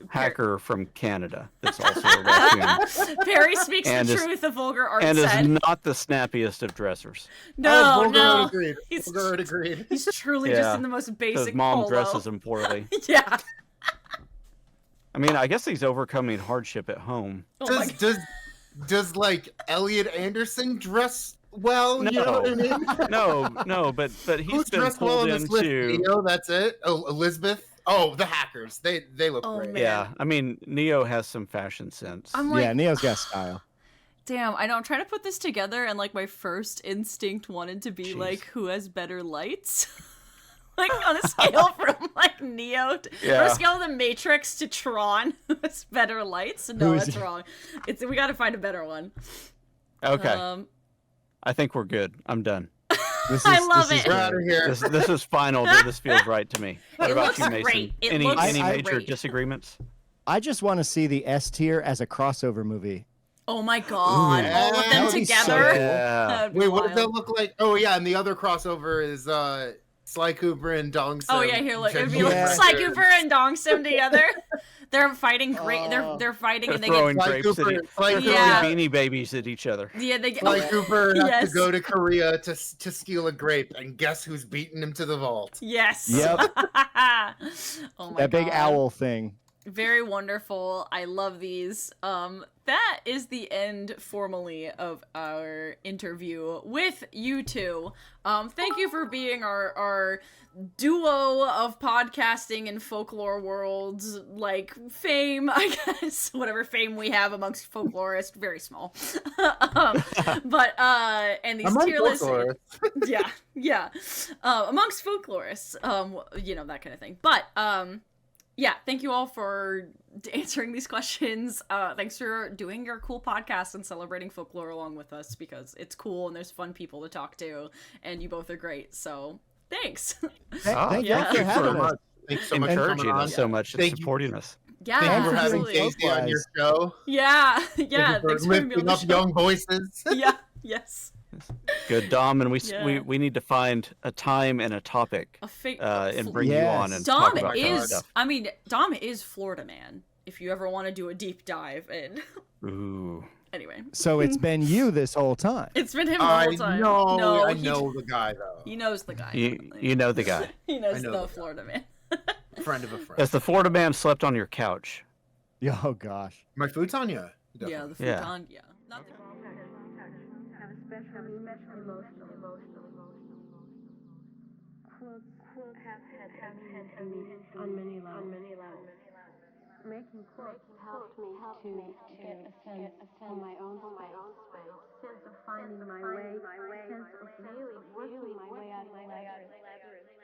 hacker from Canada that's also a raccoon. Perry speaks And the is- truth, the vulgar art And said. is not the snappiest of dressers. No, Vulgar no. agreed. He's, Vulgar agreed. he's truly just in the most Because basic mom polo. dresses him poorly. Yeah. I mean, I guess he's overcoming hardship at home. Oh my God. Does like Elliot Anderson dress well? You know what I mean? No, but he's Who's been dressed well pulled on this list? into. Neo, that's it. Oh, Elizabeth. Oh, the hackers. They look Oh, great. man. Yeah, I mean, Neo has some fashion sense. I'm like, Yeah, Neo's got style. damn, I know. I'm trying to put this together, and like my first instinct wanted to be Jeez. like, who has better lights? Like on a scale from like Neo, on Yeah. a scale of the Matrix to Tron, who has better lights? No, Who's- that's wrong. We got to find a better one. Okay, I think we're good. I'm done. I love it. We're out of here. This is final. This feels right to me. What It about looks you, Mason? great. It Any looks major great. disagreements? I just want to see the S tier as a crossover movie. Oh my God, Ooh. all of That them would be so together. cool. Yeah. That'd be Wait, what does that wild. look like? Oh yeah, and the other crossover is Sly Cooper and Dong Sim. Oh yeah, here look. It'd be Yeah. like Sly Cooper and Dong Sim together. They're fighting great. They're fighting They're and they throwing get grapes Cooper, at Sly throwing Yeah. beanie babies at each other. yeah they get Sly Cooper has Yes. to go to Korea to steal a grape, and guess who's beating him to the vault? Yes. Yep. Oh my That big God. owl thing. Very wonderful. I love these. That is the end formally of our interview with you two. Thank you for being our duo of podcasting and folklore worlds, like fame, I guess. Whatever fame we have amongst folklorists, very small. But and these Among tier lists. folklorists. Yeah. Amongst folklorists, that kind of thing. But yeah, thank you all for answering these questions. Thanks for doing your cool podcast and celebrating folklore along with us, because it's cool and there's fun people to talk to, and you both are great. So thanks. Thank you yeah. for having us. Thanks so much for Encouraging coming on. us so much and Thank you. supporting us. Yeah, Thank you for having absolutely. Daisy on your show. Yeah. Thank you for Thanks for having me on lifting the up show. young voices. Yeah. Yes. Good, Dom, and Yeah. we need to find a time and a topic and bring you on and talk Dom about kind of is. stuff. I mean, Dom is Florida man. If you ever want to do a deep dive in. Ooh. Anyway. So it's been you this whole time. It's been him the whole time. I know the guy though. He knows the guy. You know the guy. He knows I know the the guy. Florida man. Friend of a friend. Has the Florida man slept on your couch? Oh gosh. My futon, yeah. Yeah, the Yeah. futon. Yeah. Not the... on many levels. Making quotes helped me to get a sense of my own space, sense of finding my way, sense of really working my way out of the labyrinth.